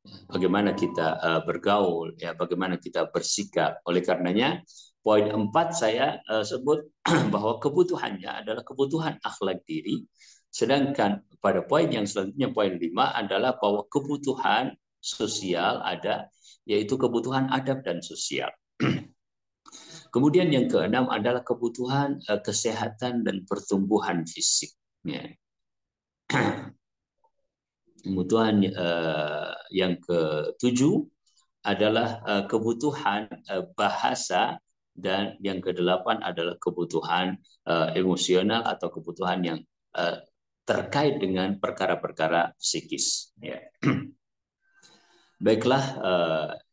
Bagaimana kita bergaul, ya, bagaimana kita bersikap. Oleh karenanya poin 4 saya sebut bahwa kebutuhannya adalah kebutuhan akhlak diri, sedangkan pada poin yang selanjutnya poin 5 adalah bahwa kebutuhan sosial ada, yaitu kebutuhan adab dan sosial. Kemudian yang keenam adalah kebutuhan kesehatan dan pertumbuhan fisik. Kebutuhan yang ketujuh adalah kebutuhan bahasa, dan yang kedelapan adalah kebutuhan emosional atau kebutuhan yang terkait dengan perkara-perkara psikis. Ya. Baiklah,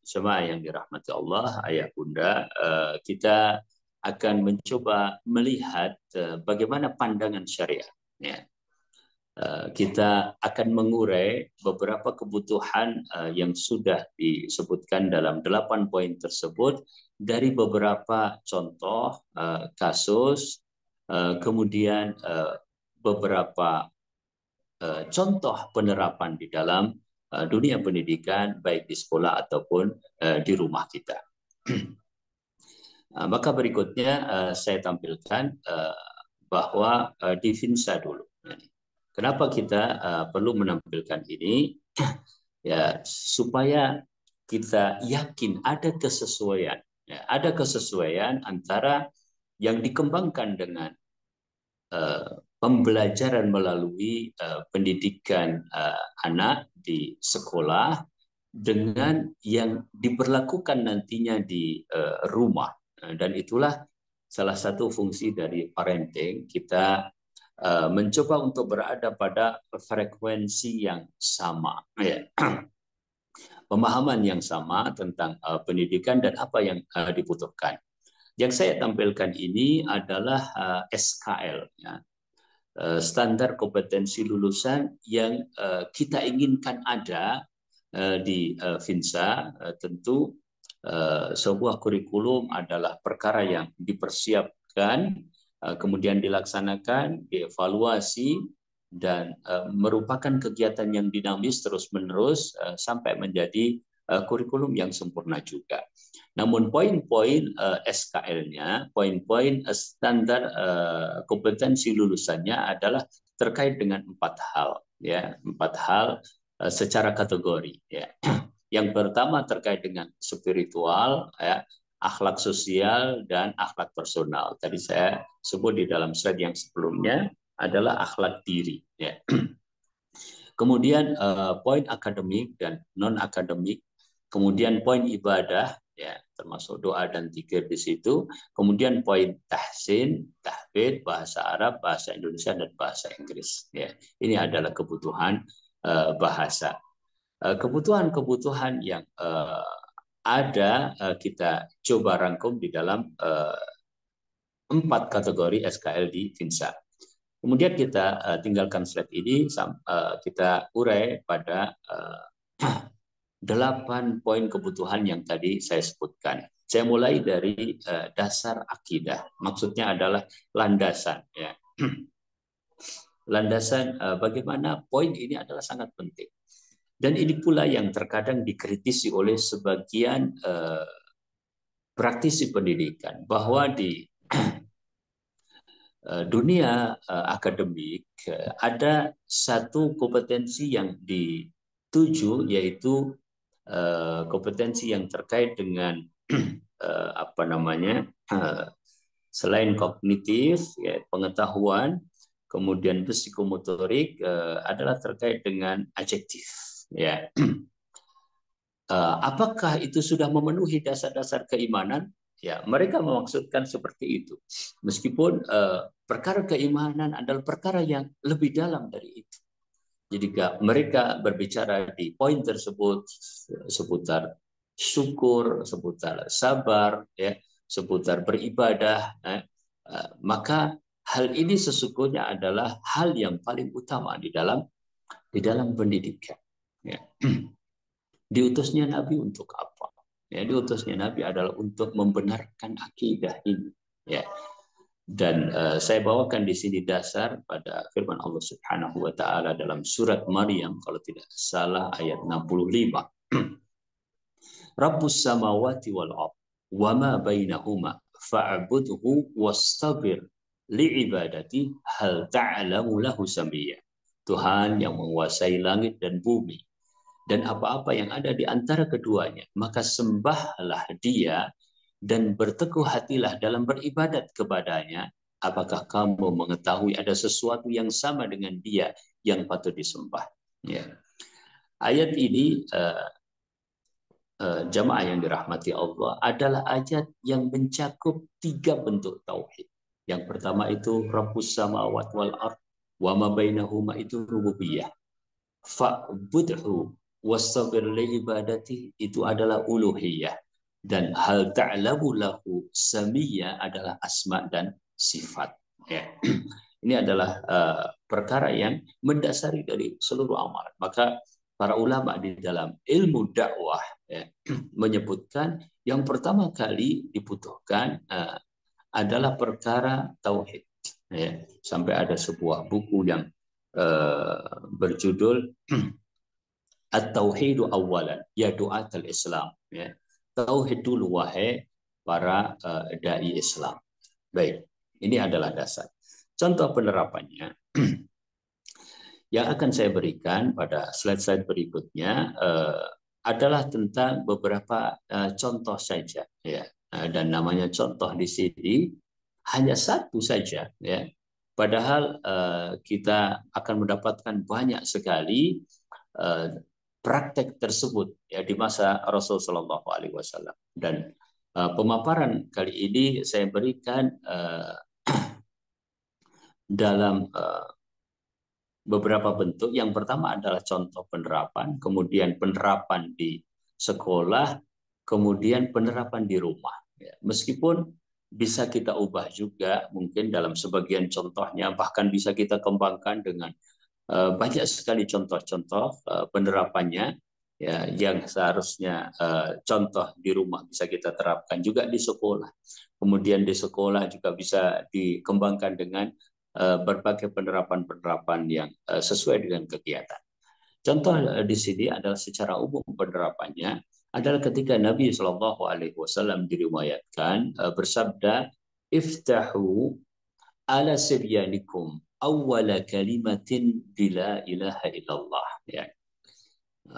jemaah yang dirahmati Allah, ayah bunda, kita akan mencoba melihat bagaimana pandangan syariat. Ya. Kita akan mengurai beberapa kebutuhan yang sudah disebutkan dalam 8 poin tersebut dari beberapa contoh kasus, kemudian beberapa contoh penerapan di dalam dunia pendidikan, baik di sekolah ataupun di rumah kita. Maka berikutnya saya tampilkan bahwa di Finsa dulu. Kenapa kita perlu menampilkan ini? Ya, supaya kita yakin ada kesesuaian. Ya, ada kesesuaian antara yang dikembangkan dengan pembelajaran melalui pendidikan anak di sekolah dengan yang diberlakukan nantinya di rumah. Dan itulah salah satu fungsi dari parenting. Kita mencoba untuk berada pada frekuensi yang sama, ya. Pemahaman yang sama tentang pendidikan dan apa yang dibutuhkan. Yang saya tampilkan ini adalah SKL, ya. Standar kompetensi lulusan yang kita inginkan ada di Finsa. Tentu sebuah kurikulum adalah perkara yang dipersiapkan, kemudian dilaksanakan, dievaluasi, dan merupakan kegiatan yang dinamis terus-menerus sampai menjadi kurikulum yang sempurna juga. Namun poin-poin SKL-nya, poin-poin standar kompetensi lulusannya adalah terkait dengan 4 hal, ya, 4 hal secara kategori, ya. Yang pertama terkait dengan spiritual, ya, akhlak sosial dan akhlak personal. Tadi saya sebut di dalam slide yang sebelumnya adalah akhlak diri, ya. Kemudian poin akademik dan non akademik, kemudian poin ibadah, ya, termasuk doa dan zikir di situ. Kemudian poin tahsin, tahfidz, bahasa Arab, bahasa Indonesia, dan bahasa Inggris. Ya, ini adalah kebutuhan bahasa. Kebutuhan-kebutuhan yang ada kita coba rangkum di dalam 4 kategori SKL di Finsa. Kemudian kita tinggalkan slide ini, kita urai pada 8 poin kebutuhan yang tadi saya sebutkan. Saya mulai dari dasar akidah. Maksudnya adalah landasan, ya. Landasan bagaimana poin ini adalah sangat penting. Dan ini pula yang terkadang dikritisi oleh sebagian praktisi pendidikan, bahwa di dunia akademik ada satu kompetensi yang dituju, yaitu kompetensi yang terkait dengan selain kognitif, ya, pengetahuan, kemudian psikomotorik, adalah terkait dengan adjektif, ya. Apakah itu sudah memenuhi dasar-dasar keimanan? Ya, mereka memaksudkan seperti itu. Meskipun perkara keimanan adalah perkara yang lebih dalam dari itu. Jadi mereka berbicara di poin tersebut seputar syukur, seputar sabar, ya, seputar beribadah. Maka hal ini sesungguhnya adalah hal yang paling utama di dalam pendidikan. Ya. Diutusnya Nabi untuk apa? Ya, diutusnya Nabi adalah untuk membenarkan akidah ini. Ya. Dan saya bawakan di sini dasar pada firman Allah Subhanahu wa taala dalam surat Maryam kalau tidak salah ayat 65. Rabbus samawati wal ard wa ma bainahuma fa'budhu wastabir li'ibadati hal ta'lamu lahu samiyya. Tuhan yang menguasai langit dan bumi dan apa-apa yang ada di antara keduanya, maka sembahlah Dia dan berteguh hatilah dalam beribadat kepadanya. Apakah kamu mengetahui ada sesuatu yang sama dengan Dia yang patut disembah? Ya. Ayat ini jamaah yang dirahmati Allah adalah ayat yang mencakup 3 bentuk tauhid. Yang pertama itu Rabbus samawati wal ard wa ma bainahuma, itu rububiyah. Fa'budhu wastabir li ibadati, itu adalah uluhiyah. Dan hal ta'lamu lahu samiyya adalah asma dan sifat. Ya. Ini adalah perkara yang mendasari dari seluruh amalan. Maka para ulama di dalam ilmu dakwah, ya, menyebutkan yang pertama kali dibutuhkan adalah perkara tauhid. Ya. Sampai ada sebuah buku yang berjudul At-Tauhidu Awalan, ya Du'at al-Islam. Ya. Tauhid dulu wahai para dai Islam. Baik, ini adalah dasar. Contoh penerapannya yang akan saya berikan pada slide-slide berikutnya adalah tentang beberapa contoh saja, ya. Dan namanya contoh di sini hanya satu saja, ya. Padahal kita akan mendapatkan banyak sekali praktek tersebut ya di masa Rasulullah SAW. Dan pemaparan kali ini saya berikan dalam beberapa bentuk. Yang pertama adalah contoh penerapan, kemudian penerapan di sekolah, kemudian penerapan di rumah. Ya, meskipun bisa kita ubah juga mungkin dalam sebagian contohnya, bahkan bisa kita kembangkan dengan banyak sekali contoh-contoh penerapannya ya, yang seharusnya contoh di rumah bisa kita terapkan juga di sekolah. Kemudian di sekolah juga bisa dikembangkan dengan berbagai penerapan-penerapan yang sesuai dengan kegiatan. Contoh di sini adalah secara umum penerapannya adalah ketika Nabi Shallallahu Alaihi Wasallam diriwayatkan bersabda, "Iftahu ala sibyanikum awwala kalimatin bila ilaha illallah." Ya.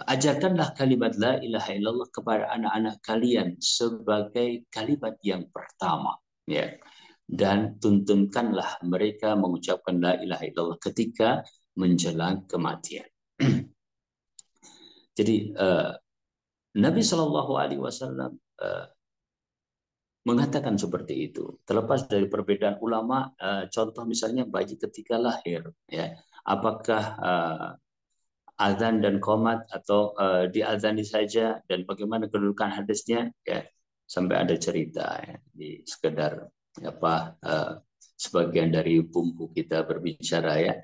Ajarkanlah kalimat la ilaha illallah kepada anak-anak kalian sebagai kalimat yang pertama. Ya. Dan tuntunkanlah mereka mengucapkan la ilaha illallah ketika menjelang kematian. Jadi Nabi Shallallahu Alaihi Wasallam mengatakan seperti itu. Terlepas dari perbedaan ulama, contoh misalnya bayi ketika lahir, ya, apakah azan dan qomat atau diazani saja, dan bagaimana kedudukan hadisnya, ya, sampai ada cerita ya, di sekedar apa sebagian dari bumbu kita berbicara ya.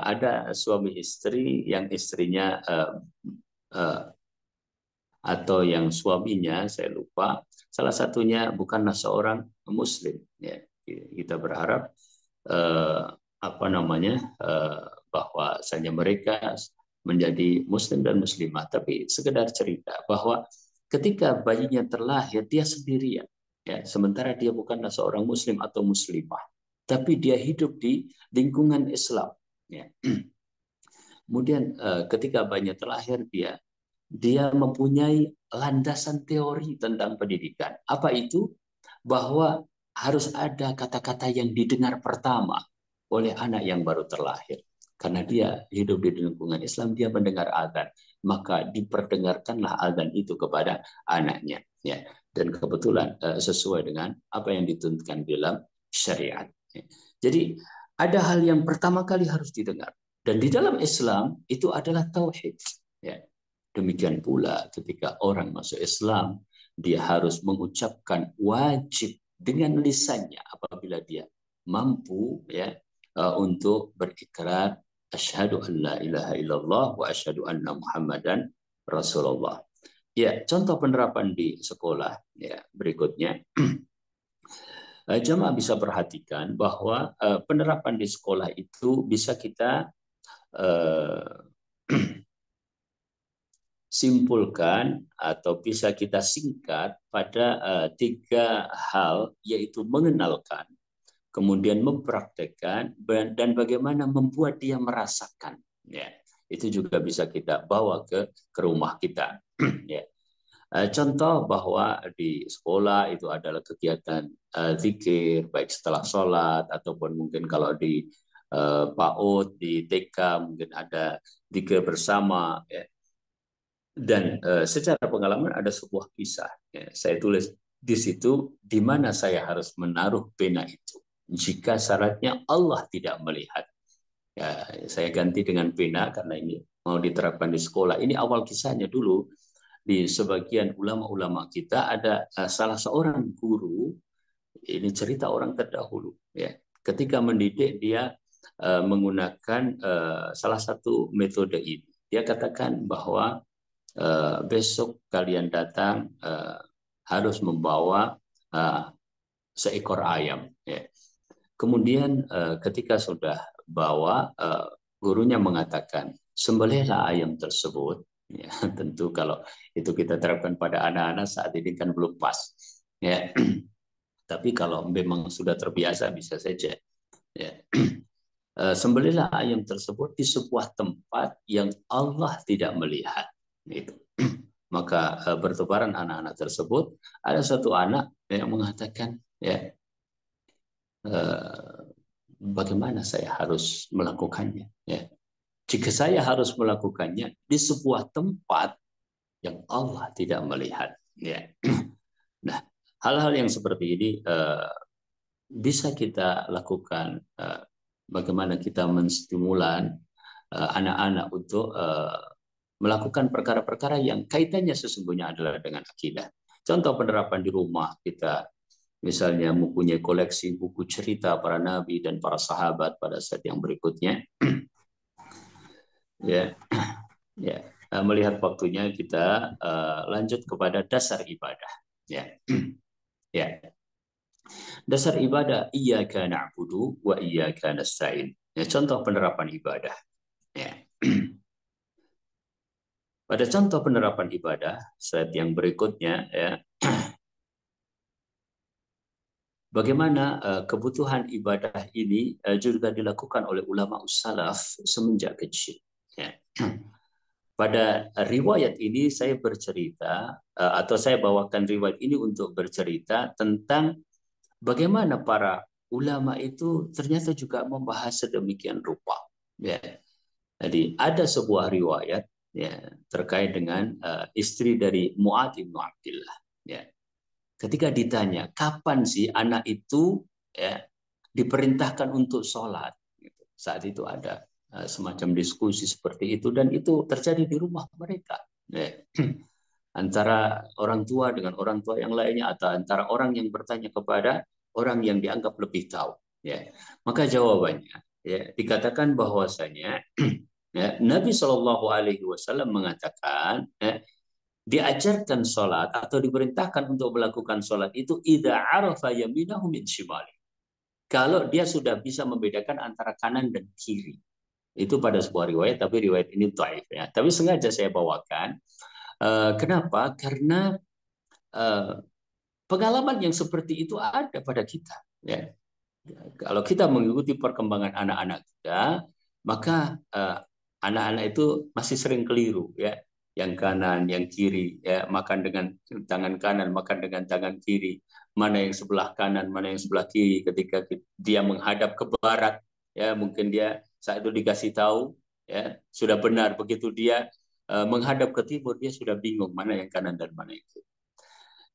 Ada suami istri yang istrinya atau yang suaminya saya lupa, salah satunya bukanlah seorang muslim ya. Kita berharap apa namanya bahwa saja mereka menjadi muslim dan muslimah, tapi sekedar cerita bahwa ketika bayinya terlahir dia sendirian ya, sementara dia bukanlah seorang muslim atau muslimah, tapi dia hidup di lingkungan Islam ya. Kemudian ketika bayinya terlahir dia mempunyai landasan teori tentang pendidikan. Apa itu? Bahwa harus ada kata-kata yang didengar pertama oleh anak yang baru terlahir. Karena dia hidup di lingkungan Islam, dia mendengar azan, maka diperdengarkanlah azan itu kepada anaknya. Ya. Dan kebetulan sesuai dengan apa yang dituntutkan dalam syariat. Ya. Jadi ada hal yang pertama kali harus didengar. Dan di dalam Islam itu adalah tauhid. Ya. Demikian pula ketika orang masuk Islam, dia harus mengucapkan wajib dengan lisannya apabila dia mampu ya untuk berikrar asyhadu an la ilaha illallah wa asyhadu anna muhammadan rasulullah. Ya, contoh penerapan di sekolah ya berikutnya. Jamaah bisa perhatikan bahwa penerapan di sekolah itu bisa kita simpulkan atau bisa kita singkat pada tiga hal, yaitu mengenalkan, kemudian mempraktekkan, dan bagaimana membuat dia merasakan. Ya, itu juga bisa kita bawa ke rumah kita. Ya. Contoh bahwa di sekolah itu adalah kegiatan zikir, baik setelah sholat ataupun mungkin kalau di PAUD, di TK mungkin ada zikir bersama. Ya. Dan secara pengalaman ada sebuah kisah. Ya, saya tulis di situ di mana saya harus menaruh pena itu. Jika syaratnya Allah tidak melihat. Ya, saya ganti dengan pena karena ini mau diterapkan di sekolah. Ini awal kisahnya dulu. Di sebagian ulama-ulama kita ada salah seorang guru, ini cerita orang terdahulu. Ya, ketika mendidik dia menggunakan salah satu metode ini. Dia katakan bahwa besok kalian datang harus membawa seekor ayam. Ya. Kemudian ketika sudah bawa, gurunya mengatakan sembelihlah ayam tersebut. Ya, tentu kalau itu kita terapkan pada anak-anak saat ini kan belum pas. Ya. Tapi kalau memang sudah terbiasa bisa saja. Ya. Sembelihlah ayam tersebut di sebuah tempat yang Allah tidak melihat. Itu. Maka bertebaran anak-anak tersebut. Ada satu anak yang mengatakan, ya, bagaimana saya harus melakukannya? Ya. Jika saya harus melakukannya di sebuah tempat yang Allah tidak melihat. Ya. Nah, hal-hal yang seperti ini bisa kita lakukan. Bagaimana kita menstimulan anak-anak untuk melakukan perkara-perkara yang kaitannya sesungguhnya adalah dengan akidah. Contoh penerapan di rumah kita, misalnya mempunyai koleksi buku cerita para nabi dan para sahabat pada saat yang berikutnya. Ya, ya. Melihat waktunya kita lanjut kepada dasar ibadah. Ya, ya. Dasar ibadah iyyaka na'budu wa iyyaka nasta'in. Ya, contoh penerapan ibadah. Ya. Pada contoh penerapan ibadah slide yang berikutnya, ya, bagaimana kebutuhan ibadah ini juga dilakukan oleh ulama salaf semenjak kecil. Ya. Pada riwayat ini saya bercerita atau saya bawakan riwayat ini untuk bercerita tentang bagaimana para ulama itu ternyata juga membahas sedemikian rupa. Ya. Jadi ada sebuah riwayat ya terkait dengan istri dari Mu'adz bin Abdullah. Ya. Ketika ditanya kapan sih anak itu ya diperintahkan untuk sholat, gitu. Saat itu ada semacam diskusi seperti itu dan itu terjadi di rumah mereka. Ya. Antara orang tua dengan orang tua yang lainnya atau antara orang yang bertanya kepada orang yang dianggap lebih tahu. Ya. Maka jawabannya ya dikatakan bahwasanya ya, Nabi Shallallahu Alaihi Wasallam mengatakan ya, diajarkan sholat atau diperintahkan untuk melakukan sholat itu idza arafa yaminahu min shimali. Kalau dia sudah bisa membedakan antara kanan dan kiri. Itu pada sebuah riwayat, tapi riwayat ini dhaif ya. Tapi sengaja saya bawakan. Kenapa? Karena pengalaman yang seperti itu ada pada kita. Ya. Kalau kita mengikuti perkembangan anak-anak kita, maka anak-anak itu masih sering keliru ya. Yang kanan, yang kiri, ya makan dengan tangan kanan, makan dengan tangan kiri. Mana yang sebelah kanan, mana yang sebelah kiri. Ketika dia menghadap ke barat, ya mungkin dia saat itu dikasih tahu, ya sudah benar. Begitu dia menghadap ke timur, dia sudah bingung mana yang kanan dan mana yang kiri.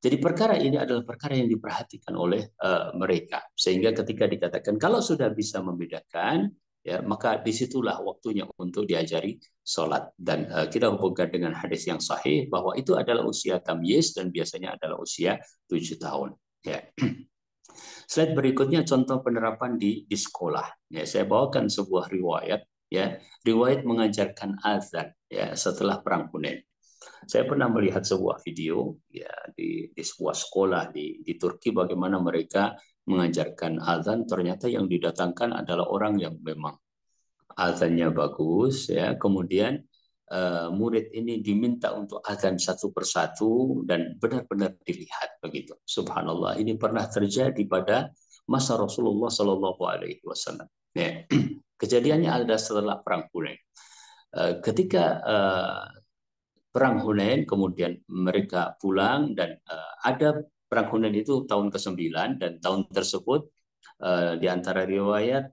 Jadi perkara ini adalah perkara yang diperhatikan oleh mereka. Sehingga ketika dikatakan kalau sudah bisa membedakan, ya maka disitulah waktunya untuk diajari sholat. Dan kita hubungkan dengan hadis yang sahih bahwa itu adalah usia tamyiz dan biasanya adalah usia 7 tahun. Ya. Slide berikutnya contoh penerapan di sekolah. Ya, saya bawakan sebuah riwayat. Ya, riwayat mengajarkan azan ya setelah perang Hunain. Saya pernah melihat sebuah video ya di sebuah sekolah di Turki bagaimana mereka mengajarkan azan. Ternyata yang didatangkan adalah orang yang memang azannya bagus ya. Kemudian murid ini diminta untuk azan satu persatu dan benar-benar dilihat begitu. Subhanallah, ini pernah terjadi pada masa Rasulullah Shallallahu Alaihi Wasallam. Ya. Kejadiannya ada setelah perang Hunain. Ketika perang Hunain, kemudian mereka pulang dan ada perang Hunain itu tahun ke-9 dan tahun tersebut di antara riwayat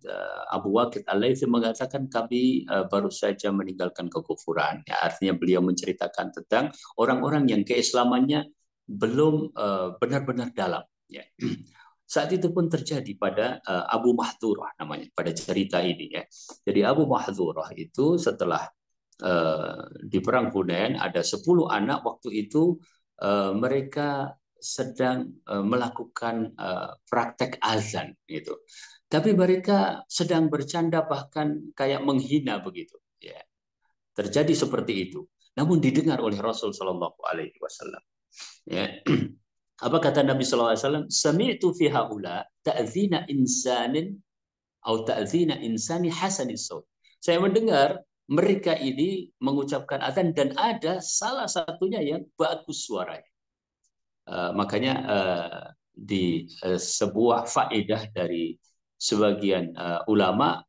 Abu Waqid Al-Laitsi mengatakan kami baru saja meninggalkan kekufuran. Ya, artinya beliau menceritakan tentang orang-orang yang keislamannya belum benar-benar dalam. Ya. Saat itu pun terjadi pada Abu Mahdhurah namanya pada cerita ini. Ya. Jadi Abu Mahdhurah itu setelah di perang Hunain ada 10 anak waktu itu mereka sedang melakukan praktek azan gitu. Tapi mereka sedang bercanda bahkan kayak menghina begitu. Ya. Terjadi seperti itu. Namun didengar oleh Rasul Shallallahu Alaihi Wasallam. Ya. Apa kata Nabi Shallallahu Alaihi Wasallam? Sami'tu fi haula ta'zina insanin atau ta'zina insani hasanis saut. Saya mendengar mereka ini mengucapkan azan dan ada salah satunya yang bagus suaranya. Makanya di sebuah faedah dari sebagian ulama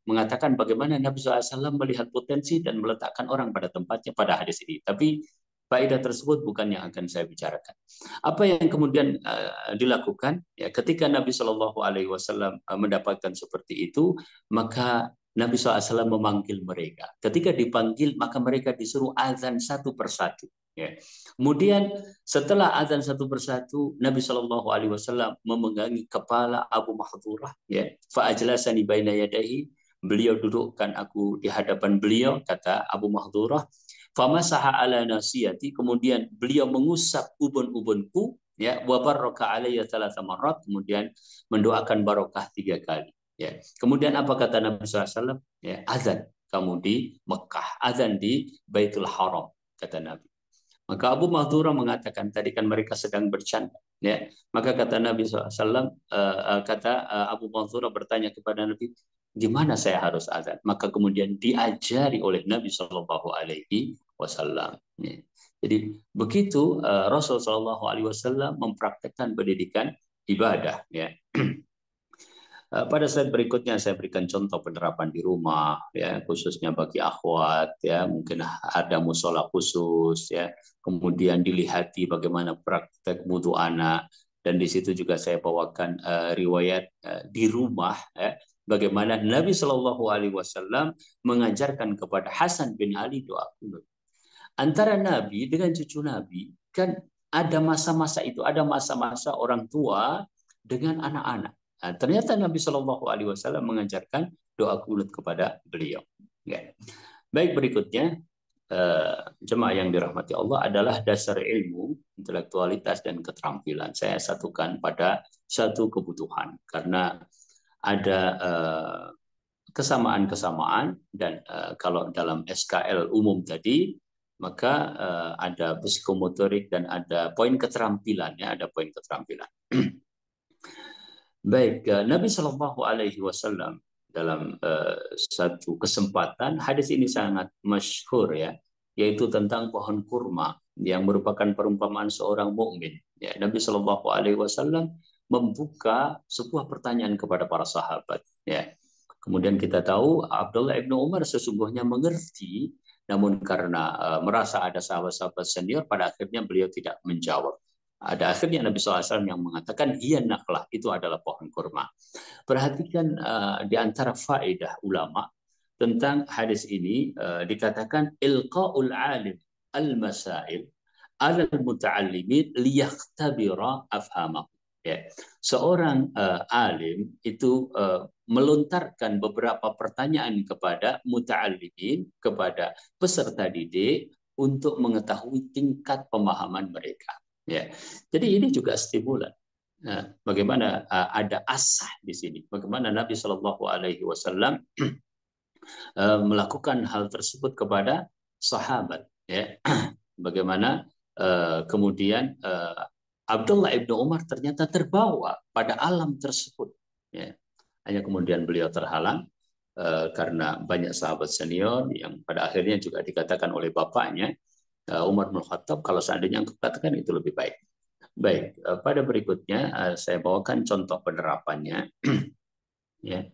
mengatakan bagaimana Nabi SAW melihat potensi dan meletakkan orang pada tempatnya pada hadis ini. Tapi Faedah tersebut bukan yang akan saya bicarakan. Apa yang kemudian dilakukan ya, ketika Nabi Shallallahu Alaihi Wasallam mendapatkan seperti itu, maka Nabi SAW memanggil mereka. Ketika dipanggil, maka mereka disuruh azan satu persatu. Ya. Kemudian setelah azan satu persatu, Nabi Shallallahu Alaihi Wasallam memegangi kepala Abu Mahdurah. Ya. Fa'ajlasani baina yadayhi. Beliau dudukkan aku di hadapan beliau, kata Abu Mahdurah. Famasaha ala nasiyati, kemudian beliau mengusap ubun-ubunku, ya, wa baraka alayya thalatha marrat, kemudian mendoakan barokah 3 kali. Ya. Kemudian apa kata Nabi SAW? Ya, azan kamu di Mekah, azan di Baitul Haram, kata Nabi. Maka Abu Mahdurah mengatakan, tadi kan mereka sedang bercanda. Ya. Maka kata Nabi SAW, Abu Mahdurah bertanya kepada Nabi, gimana saya harus azan? Maka kemudian diajari oleh Nabi Shallallahu Alaihi Wasallam. Jadi begitu Rasul Shallallahu Alaihi Wasallam mempraktekkan pendidikan ibadah. Ya. Pada slide berikutnya saya berikan contoh penerapan di rumah, ya, khususnya bagi akhwat, ya, mungkin ada musola khusus, ya, kemudian dilihati bagaimana praktek wudu anak, dan di situ juga saya bawakan riwayat di rumah, ya, bagaimana Nabi Shallallahu Alaihi Wasallam mengajarkan kepada Hasan bin Ali doa kunut. Antara Nabi dengan cucu Nabi kan ada masa-masa itu, ada masa-masa orang tua dengan anak-anak. Nah, ternyata Nabi Shallallahu Alaihi Wasallam mengajarkan doa kunut kepada beliau. Ya. Baik, berikutnya jemaah yang dirahmati Allah adalah dasar ilmu, intelektualitas dan keterampilan. Saya satukan pada satu kebutuhan karena ada kesamaan-kesamaan, dan kalau dalam SKL umum tadi maka ada psikomotorik dan ada poin keterampilan, ya, ada poin keterampilan. Baik, Nabi Shallallahu Alaihi Wasallam dalam satu kesempatan, hadis ini sangat masyhur, ya, yaitu tentang pohon kurma yang merupakan perumpamaan seorang mukmin. Ya, Nabi Shallallahu Alaihi Wasallam membuka sebuah pertanyaan kepada para sahabat. Ya. Kemudian kita tahu Abdullah ibnu Umar sesungguhnya mengerti, namun karena merasa ada sahabat-sahabat senior, pada akhirnya beliau tidak menjawab. Ada akhirnya Nabi SAW yang mengatakan, iya naklah, itu adalah pohon kurma. Perhatikan di antara faedah ulama tentang hadis ini, dikatakan ilqa'ul alim al-masail al-muta'allimin liyaktabira afhamah. Ya. Seorang alim itu melontarkan beberapa pertanyaan kepada muta'allimin, kepada peserta didik, untuk mengetahui tingkat pemahaman mereka. Ya. Jadi ini juga stimulan. Nah, bagaimana ada asah di sini? Bagaimana Nabi Shallallahu Alaihi Wasallam melakukan hal tersebut kepada sahabat? Ya. Bagaimana kemudian Abdullah ibnu Umar ternyata terbawa pada alam tersebut. Ya. Hanya kemudian beliau terhalang karena banyak sahabat senior yang pada akhirnya juga dikatakan oleh bapaknya Umar bin Khattab, kalau seandainya engkau katakan itu lebih baik. Baik, pada berikutnya saya bawakan contoh penerapannya. Ya.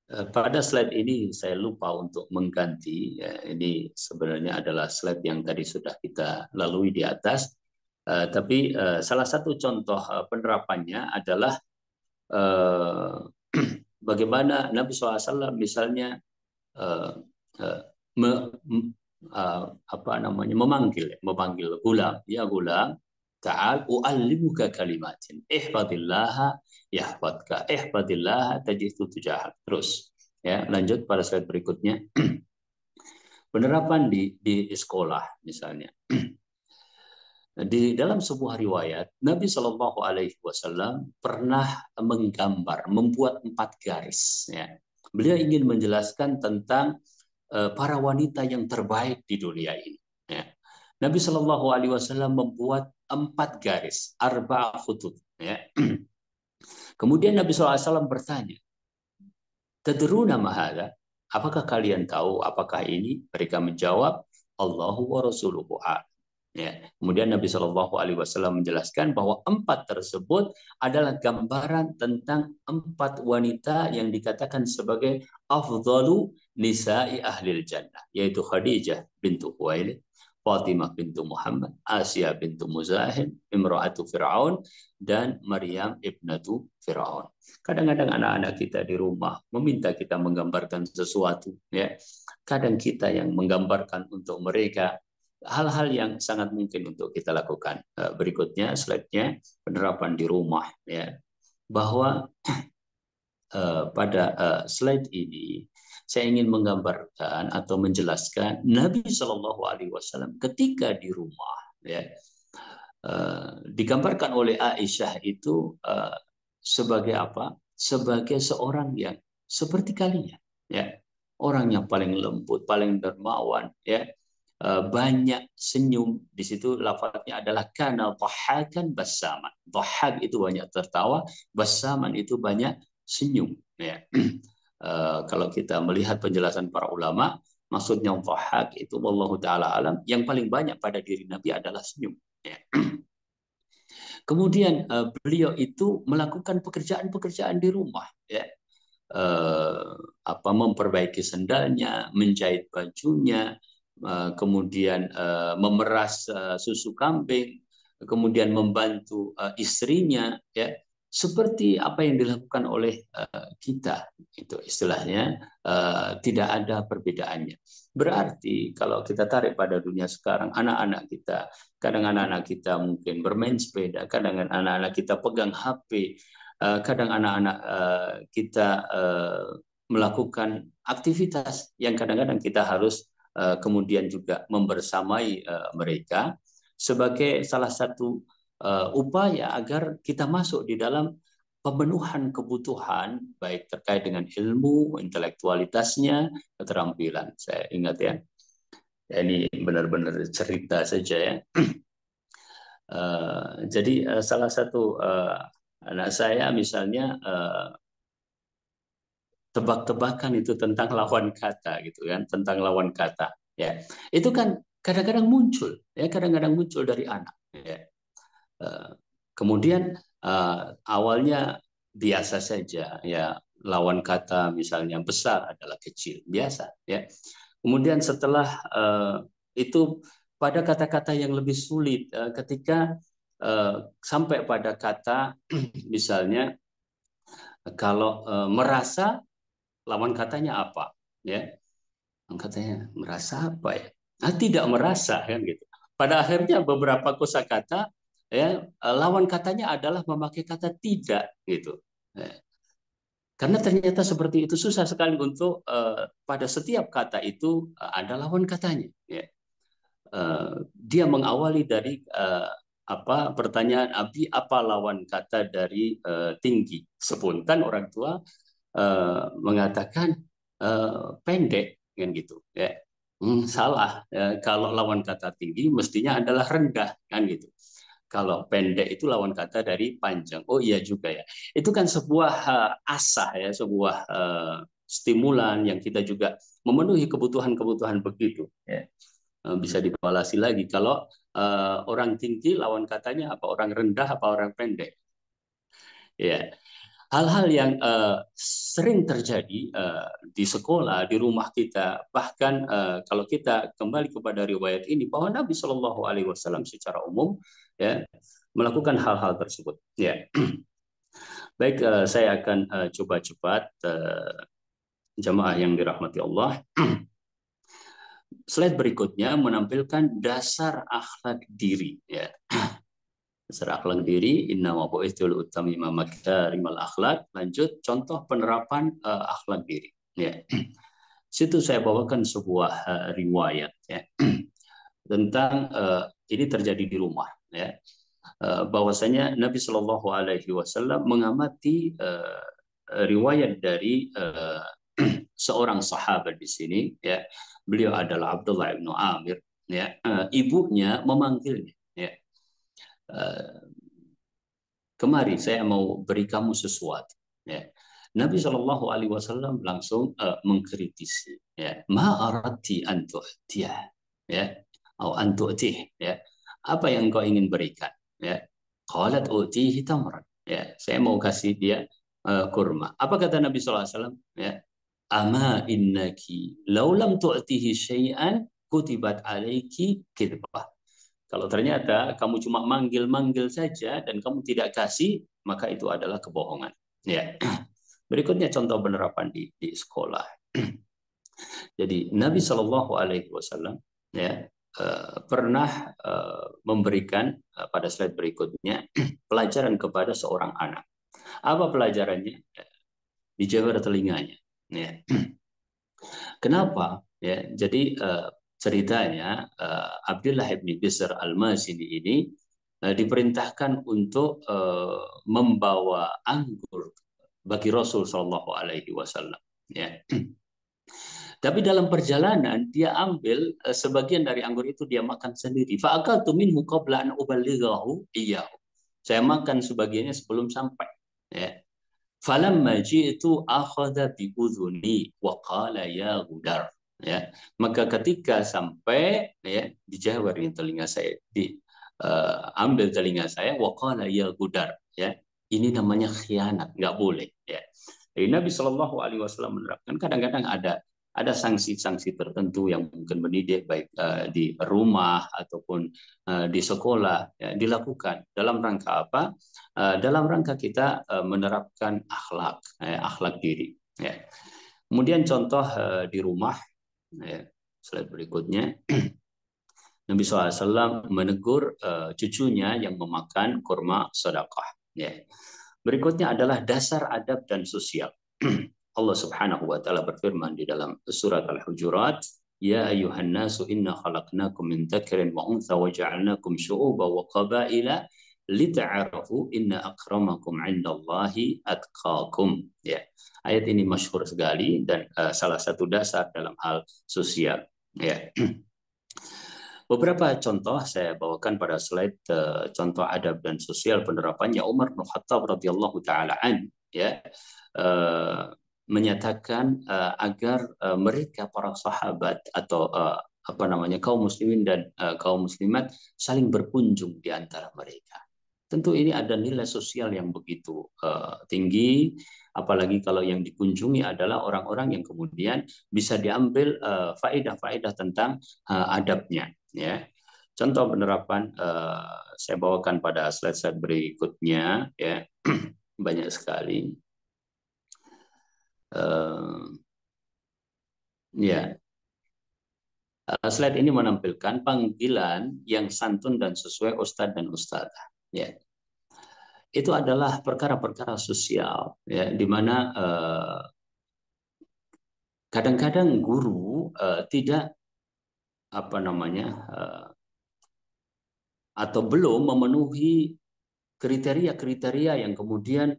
Pada slide ini saya lupa untuk mengganti. Ya, ini sebenarnya adalah slide yang tadi sudah kita lalui di atas. Tapi salah satu contoh penerapannya adalah bagaimana Nabi SAW misalnya memanggil gulam, ya gulam, ta'al u'allimuka kalimatin ihfadillaha yahfadka ihfadillaha tajidhu tujahak. Terus, ya, lanjut pada slide berikutnya. Penerapan di sekolah misalnya. Di dalam sebuah riwayat, Nabi Shallallahu Alaihi Wasallam pernah menggambar, membuat 4 garis. Ya. Beliau ingin menjelaskan tentang para wanita yang terbaik di dunia ini. Ya. Nabi Shallallahu Alaihi Wasallam membuat 4 garis, arba'a khutut. Ya. Kemudian Nabi SAW bertanya, tadruna ma hadza? Apakah kalian tahu apakah ini? Mereka menjawab, Allahu wa rasuluhu a'lam. Ya. Kemudian Nabi Shallallahu Alaihi Wasallam menjelaskan bahwa 4 tersebut adalah gambaran tentang 4 wanita yang dikatakan sebagai afdalu nisa'i ahlil jannah, yaitu Khadijah bintu Khuwailid, Fatimah bintu Muhammad, Asia bintu Muzahim, Imra'atu Fir'aun, dan Maryam ibnatu Fir'aun. Kadang-kadang anak-anak kita di rumah meminta kita menggambarkan sesuatu, ya. Kadang kita yang menggambarkan untuk mereka hal-hal yang sangat mungkin untuk kita lakukan. Berikutnya slide-nya, penerapan di rumah, ya. Bahwa pada slide ini saya ingin menggambarkan atau menjelaskan Nabi Shallallahu Alaihi Wasallam ketika di rumah, ya, digambarkan oleh Aisyah itu sebagai apa? Sebagai seorang yang seperti kalian, ya, orang yang paling lembut, paling dermawan, ya, banyak senyum. Di situ lafaznya adalah kana dhahakan bassaman. Dhahak itu banyak tertawa, bassaman itu banyak senyum, ya. Kalau kita melihat penjelasan para ulama, maksudnya dhahak itu wallahu taala alam, yang paling banyak pada diri Nabi adalah senyum, ya. Kemudian beliau itu melakukan pekerjaan-pekerjaan di rumah, ya. Memperbaiki sendalnya, menjahit bajunya, kemudian memeras susu kambing, kemudian membantu istrinya, ya, seperti apa yang dilakukan oleh kita. Itu istilahnya tidak ada perbedaannya. Berarti kalau kita tarik pada dunia sekarang, anak-anak kita, kadang anak-anak kita mungkin bermain sepeda, kadang anak-anak kita pegang HP, kadang anak-anak kita melakukan aktivitas yang kadang-kadang kita harus kemudian juga membersamai mereka sebagai salah satu upaya agar kita masuk di dalam pemenuhan kebutuhan baik terkait dengan ilmu, intelektualitasnya, keterampilan. Saya ingat, ya, ini benar-benar cerita saja, ya. Jadi salah satu anak saya misalnya tebak-tebakan itu tentang lawan kata, gitu kan, tentang lawan kata, ya. Itu kan kadang-kadang muncul, ya, kadang-kadang muncul dari anak, ya. Kemudian awalnya biasa saja, ya, lawan kata misalnya besar adalah kecil, biasa, ya. Kemudian setelah itu pada kata-kata yang lebih sulit, ketika sampai pada kata misalnya kalau merasa, lawan katanya apa, ya? Katanya merasa apa, ya? Nah, tidak merasa, kan gitu. Pada akhirnya beberapa kosakata, ya, lawan katanya adalah memakai kata tidak, gitu. Karena ternyata seperti itu susah sekali untuk pada setiap kata itu ada lawan katanya, ya. Dia mengawali dari pertanyaan Abi, apa lawan kata dari tinggi? Spontan orang tua mengatakan pendek, kan gitu, ya. Salah, kalau lawan kata tinggi mestinya adalah rendah, kan gitu. Kalau pendek itu lawan kata dari panjang. Oh iya juga, ya. Itu kan sebuah asah, ya, sebuah stimulan yang kita juga memenuhi kebutuhan-kebutuhan begitu, ya. Bisa dibalasi lagi kalau orang tinggi lawan katanya apa, orang rendah apa, orang pendek, ya. Hal-hal yang sering terjadi di sekolah, di rumah kita, bahkan kalau kita kembali kepada riwayat ini bahwa Nabi Shallallahu Alaihi Wasallam secara umum, ya, melakukan hal-hal tersebut, ya. Baik, saya akan coba cepat, jamaah yang dirahmati Allah. Slide berikutnya menampilkan dasar akhlak diri, ya. Dasar akhlak diri, inna wa bu'ithul utamima makarimal akhlak. Lanjut, contoh penerapan akhlak diri, ya. Situ saya bawakan sebuah riwayat, ya, tentang ini terjadi di rumah, ya. Bahwasanya Nabi Shallallahu Alaihi Wasallam mengamati riwayat dari seorang sahabat di sini, ya. Beliau adalah Abdullah bin Amir, ya. Ibunya memanggilnya, ya. Kemari, saya mau beri kamu sesuatu, ya. Nabi Shallallahu Alaihi Wasallam langsung mengkritisi, ya, ma aradti an tu'tiyah, ya, atau an tu'tih, ya, apa yang kau ingin berikan, ya. Qalat u'tihi tamran, ya, saya mau kasih dia kurma. Apa kata Nabi Shallallahu Alaihi Wasallam, ya, ama innaki law lam tu'tihi syai'an kutibat alaiki kidbah. Kalau ternyata kamu cuma manggil-manggil saja dan kamu tidak kasih, maka itu adalah kebohongan. Ya. Berikutnya contoh penerapan di sekolah. Jadi Nabi Shallallahu Alaihi Wasallam ya pernah memberikan pada slide berikutnya pelajaran kepada seorang anak. Apa pelajarannya? Dijewer telinganya. Ya. Kenapa? Ya, jadi ceritanya Abdullah bin Bisr al-Mazini ini diperintahkan untuk membawa anggur bagi Rasul Shallallahu Alaihi Wasallam. Ya. Tapi dalam perjalanan dia ambil sebagian dari anggur itu dia makan sendiri. Fa'akaltu minhu qabla an uballighahu iyyahu. Saya makan sebagiannya sebelum sampai. Ya. Falamma ji'tu akhadha bi udhuni wa qala ya Gudar. Ya. Maka ketika sampai ya dijawar di telinga saya, ambil telinga saya wa qala ya Gudar. Ya. Ini namanya khianat, nggak boleh. Ya. Jadi Nabi Shallallahu Alaihi Wasallam menerapkan kadang-kadang ada sanksi-sanksi tertentu yang mungkin mendidik baik di rumah ataupun di sekolah ya, dilakukan dalam rangka apa? Dalam rangka kita menerapkan akhlak diri. Ya. Kemudian contoh di rumah, ya, slide berikutnya, Nabi SAW menegur cucunya yang memakan kurma sedekah. Ya. Berikutnya adalah dasar adab dan sosial. Allah Subhanahu wa taala berfirman di dalam surat Al-Hujurat, "Ya ayyuhan nasu inna khalaqnakum min dzakarin wa untha wa ja'alnakum syu'uban wa qabaila lita'arafu inna akramakum 'indallahi atqakum." Ya. Ayat ini masyhur sekali dan salah satu dasar dalam hal sosial. Ya. Beberapa contoh saya bawakan pada slide contoh adab dan sosial penerapannya Umar bin Khattab radhiyallahu taala an ya. Menyatakan agar mereka para sahabat atau kaum muslimin dan kaum muslimat saling berkunjung di antara mereka. Tentu ini ada nilai sosial yang begitu tinggi, apalagi kalau yang dikunjungi adalah orang-orang yang kemudian bisa diambil faedah-faedah tentang adabnya. Ya. Contoh penerapan saya bawakan pada slide berikutnya, ya. Banyak sekali. Ya, slide ini menampilkan panggilan yang santun dan sesuai ustadz dan ustadzah. Ya, itu adalah perkara-perkara sosial, ya, di mana kadang-kadang guru tidak atau belum memenuhi kriteria-kriteria yang kemudian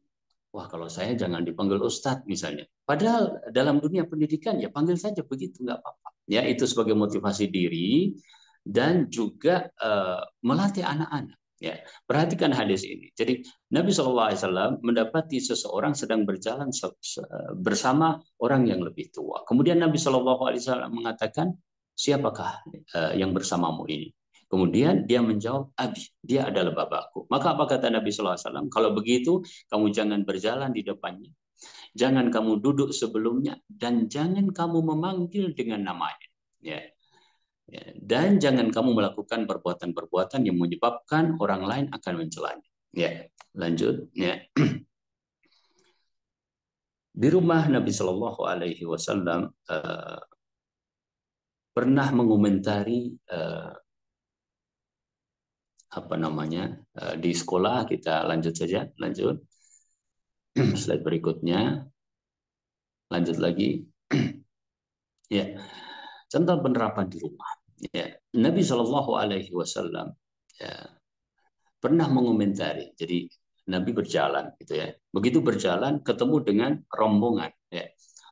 wah, kalau saya jangan dipanggil ustadz misalnya. Padahal dalam dunia pendidikan ya panggil saja begitu, nggak apa-apa. Ya, itu sebagai motivasi diri dan juga melatih anak-anak. Ya, perhatikan hadis ini. Jadi Nabi SAW mendapati seseorang sedang berjalan bersama orang yang lebih tua. Kemudian Nabi SAW mengatakan, siapakah yang bersamamu ini? Kemudian dia menjawab, Abi, dia adalah bapakku. Maka apa kata Nabi SAW? Kalau begitu, kamu jangan berjalan di depannya. Jangan kamu duduk sebelumnya. Dan jangan kamu memanggil dengan namanya. Ya. Ya. Dan jangan kamu melakukan perbuatan-perbuatan yang menyebabkan orang lain akan mencelanya. Ya. Lanjut. Ya. Di rumah Nabi SAW pernah mengomentari di sekolah. Kita lanjut saja, lanjut slide berikutnya, lanjut lagi. Ya, contoh penerapan di rumah. Ya, Nabi Shallallahu Alaihi Wasallam ya, pernah mengomentari. Jadi Nabi berjalan, gitu ya. Begitu berjalan, ketemu dengan rombongan. Ya.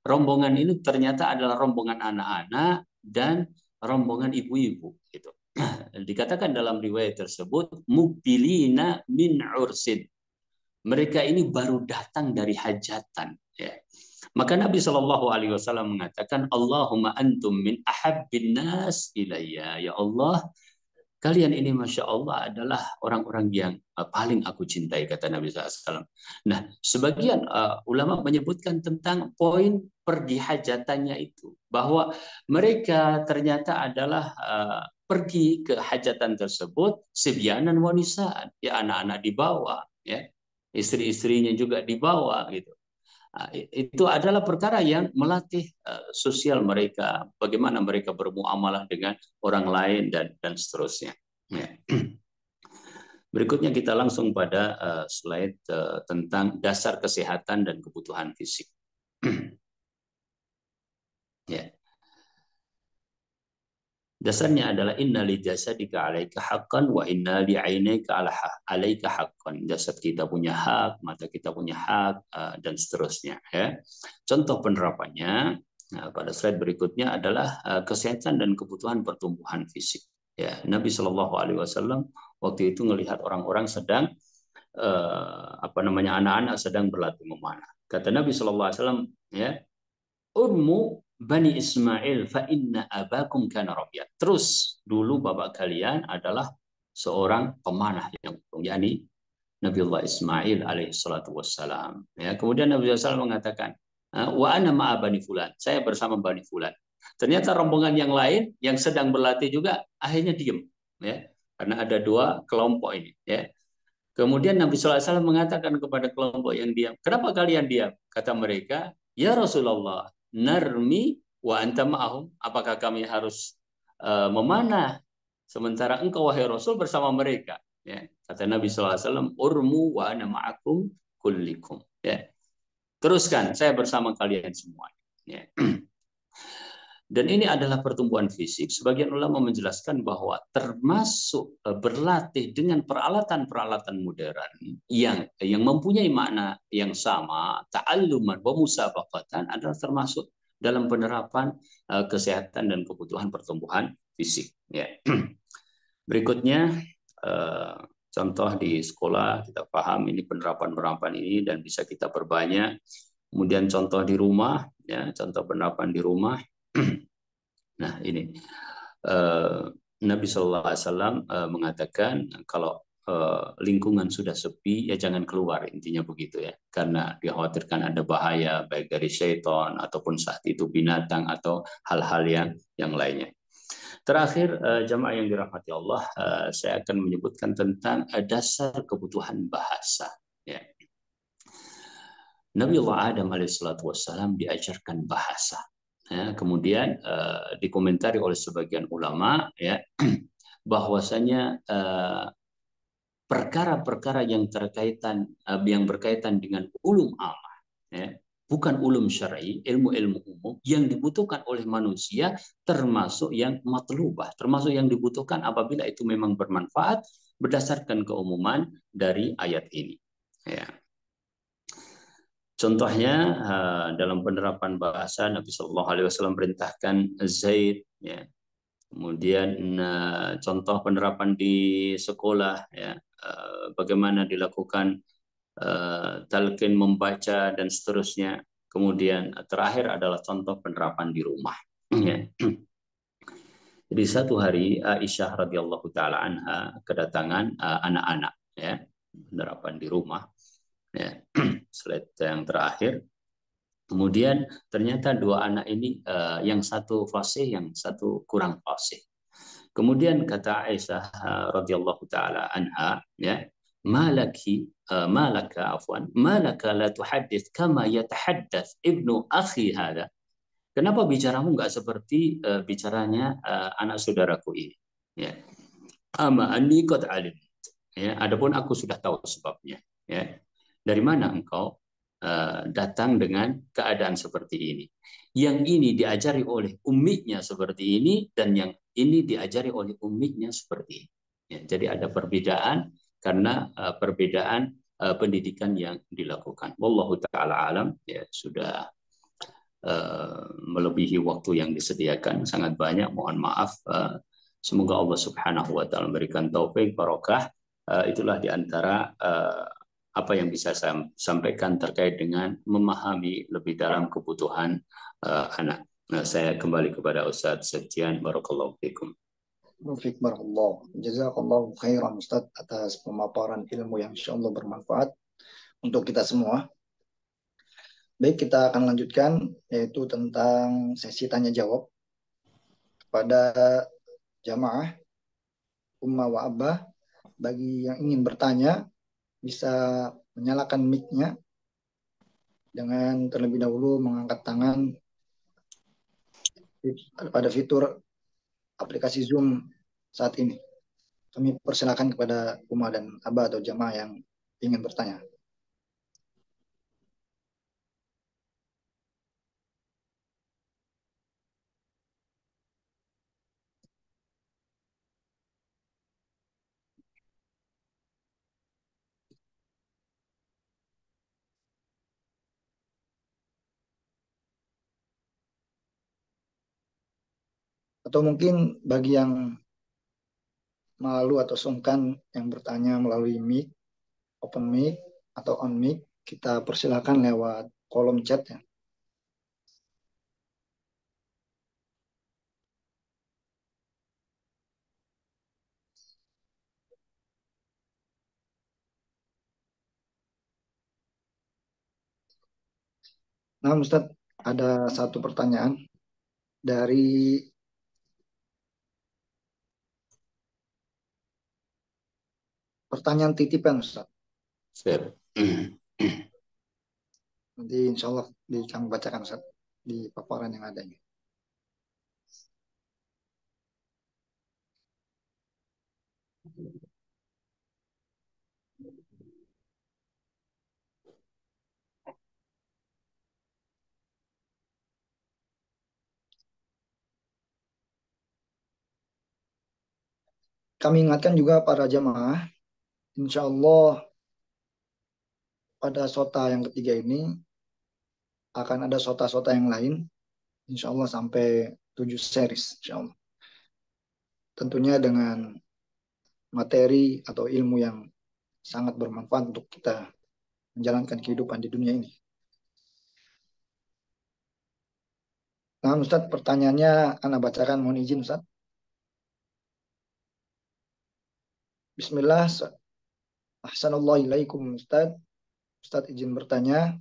Rombongan ini ternyata adalah rombongan anak-anak dan rombongan ibu-ibu, gitu. Dikatakan dalam riwayat tersebut mubilina min ursid. Mereka ini baru datang dari hajatan, ya. Maka Nabi Shallallahu Alaihi Wasallam mengatakan Allahumma antum min ahabbin nas ilayya, ya Allah, kalian ini Masya Allah adalah orang-orang yang paling aku cintai, kata Nabi SAW. Nah, sebagian ulama menyebutkan tentang poin pergi hajatannya itu, bahwa mereka ternyata adalah pergi ke hajatan tersebut sibyanan wa nisaan, ya anak-anak dibawa, ya istri-istrinya juga dibawa gitu. Itu adalah perkara yang melatih sosial mereka, bagaimana mereka bermuamalah dengan orang lain dan seterusnya. Ya. Berikutnya kita langsung pada slide tentang dasar kesehatan dan kebutuhan fisik. Ya. Dasarnya adalah inna li jasadika 'alaika haqqan wa inna li 'ainaika 'alaika haqqan. Jasad kita punya hak, mata kita punya hak, dan seterusnya, ya. Contoh penerapannya pada slide berikutnya adalah kesehatan dan kebutuhan pertumbuhan fisik. Ya, Nabi Shallallahu alaihi wasallam waktu itu melihat orang-orang sedang anak-anak sedang berlatih memanah. Kata Nabi Shallallahu alaihi wasallam, ya, Urmu Bani Ismail fa inna abakum kana rabiya. Terus dulu bapak kalian adalah seorang pemanah yang yakni Nabiullah Ismail alaihi salatu wassalam. Ya, kemudian Nabi SAW mengatakan, wa ana ma'a bani fulan. Saya bersama bani fulan. Ternyata rombongan yang lain yang sedang berlatih juga akhirnya diam, ya. Karena ada dua kelompok ini, ya. Kemudian Nabi SAW mengatakan kepada kelompok yang diam, kenapa kalian diam? Kata mereka, ya Rasulullah, narmi wa anta ma'ahum. Apakah kami harus memanah sementara engkau wahai Rasul bersama mereka? Ya. Kata Nabi SAW, urmu wa ana ma'akum kullikum. Ya. Teruskan, saya bersama kalian semua. Ya. Dan ini adalah pertumbuhan fisik. Sebagian ulama menjelaskan bahwa termasuk berlatih dengan peralatan-peralatan modern yang mempunyai makna yang sama, ta'alluman wa musabaqatan, adalah termasuk dalam penerapan kesehatan dan kebutuhan pertumbuhan fisik. Ya. Berikutnya, contoh di sekolah kita paham ini penerapan ini dan bisa kita perbanyak. Kemudian contoh di rumah, ya, contoh penerapan di rumah. Nah, ini Nabi SAW mengatakan kalau lingkungan sudah sepi, ya jangan keluar, intinya begitu, ya, karena dikhawatirkan ada bahaya baik dari syaitan ataupun saat itu binatang atau hal-hal yang lainnya. Terakhir, jamaah yang dirahmati Allah, saya akan menyebutkan tentang dasar kebutuhan bahasa. Ya. Nabiullah Adam alaihissalam diajarkan bahasa. Ya, kemudian dikomentari oleh sebagian ulama, ya, bahwasanya perkara-perkara yang berkaitan dengan ulum amah, ya, bukan ulum syar'i, ilmu-ilmu umum yang dibutuhkan oleh manusia, termasuk yang matlubah, termasuk yang dibutuhkan apabila itu memang bermanfaat berdasarkan keumuman dari ayat ini. Ya. Contohnya dalam penerapan bahasa, Nabi Shallallahu Alaihi Wasallam perintahkan Zaid, ya. Kemudian contoh penerapan di sekolah, ya, bagaimana dilakukan talqin membaca dan seterusnya. Kemudian terakhir adalah contoh penerapan di rumah. Ya. Jadi satu hari Aisyah radhiyallahu taala anha kedatangan anak-anak, ya, penerapan di rumah. Ya, slide yang terakhir. Kemudian ternyata dua anak ini yang satu fasih, yang satu kurang fasih. Kemudian kata Aisyah radhiyallahu taala anha, ya, malaka la tuhaddits kama yatahaddats ibnu akhi hada. Kenapa bicaramu enggak seperti bicaranya anak saudaraku ini? Ya. Ama anni qad alim. Ya, adapun aku sudah tahu sebabnya, ya. Dari mana engkau datang dengan keadaan seperti ini? Yang ini diajari oleh umminya seperti ini, dan yang ini diajari oleh umminya seperti ini. Ya, jadi ada perbedaan karena perbedaan pendidikan yang dilakukan. Wallahu taala alam, ya, sudah melebihi waktu yang disediakan sangat banyak. Mohon maaf. Semoga Allah Subhanahu wa taala memberikan taufik barokah. Itulah diantara apa yang bisa saya sampaikan terkait dengan memahami lebih dalam kebutuhan anak. Nah, saya kembali kepada Ustadz Septian. Barakallahu fikum. Mufiq barakallah. Jazakallahu khairan Ustaz atas pemaparan ilmu yang insyaallah bermanfaat untuk kita semua. Baik, kita akan lanjutkan yaitu tentang sesi tanya jawab kepada jamaah Ummah wa Abah. Bagi yang ingin bertanya bisa menyalakan mic-nya dengan terlebih dahulu mengangkat tangan pada fitur aplikasi Zoom saat ini. Kami persilakan kepada Ummah dan Abah atau jamaah yang ingin bertanya. Atau mungkin bagi yang malu atau sungkan yang bertanya melalui mic, open mic atau on mic, kita persilakan lewat kolom chat ya. Nah, Ustadz, ada satu pertanyaan dari pertanyaan titipan, Ustadz. Siap. Nanti insya Allah kami bacakan, Ustadz, di paparan yang ada ini. Kami ingatkan juga para jamaah, insya Allah pada sota yang ketiga ini akan ada sota-sota yang lain, insya Allah sampai 7 series, insya Allah. Tentunya dengan materi atau ilmu yang sangat bermanfaat untuk kita menjalankan kehidupan di dunia ini. Nah, Ustadz, pertanyaannya Anda bacakan, mohon izin, Ustadz. Bismillah. Ahsanallahilaikum, Ustadz. Ustadz izin bertanya,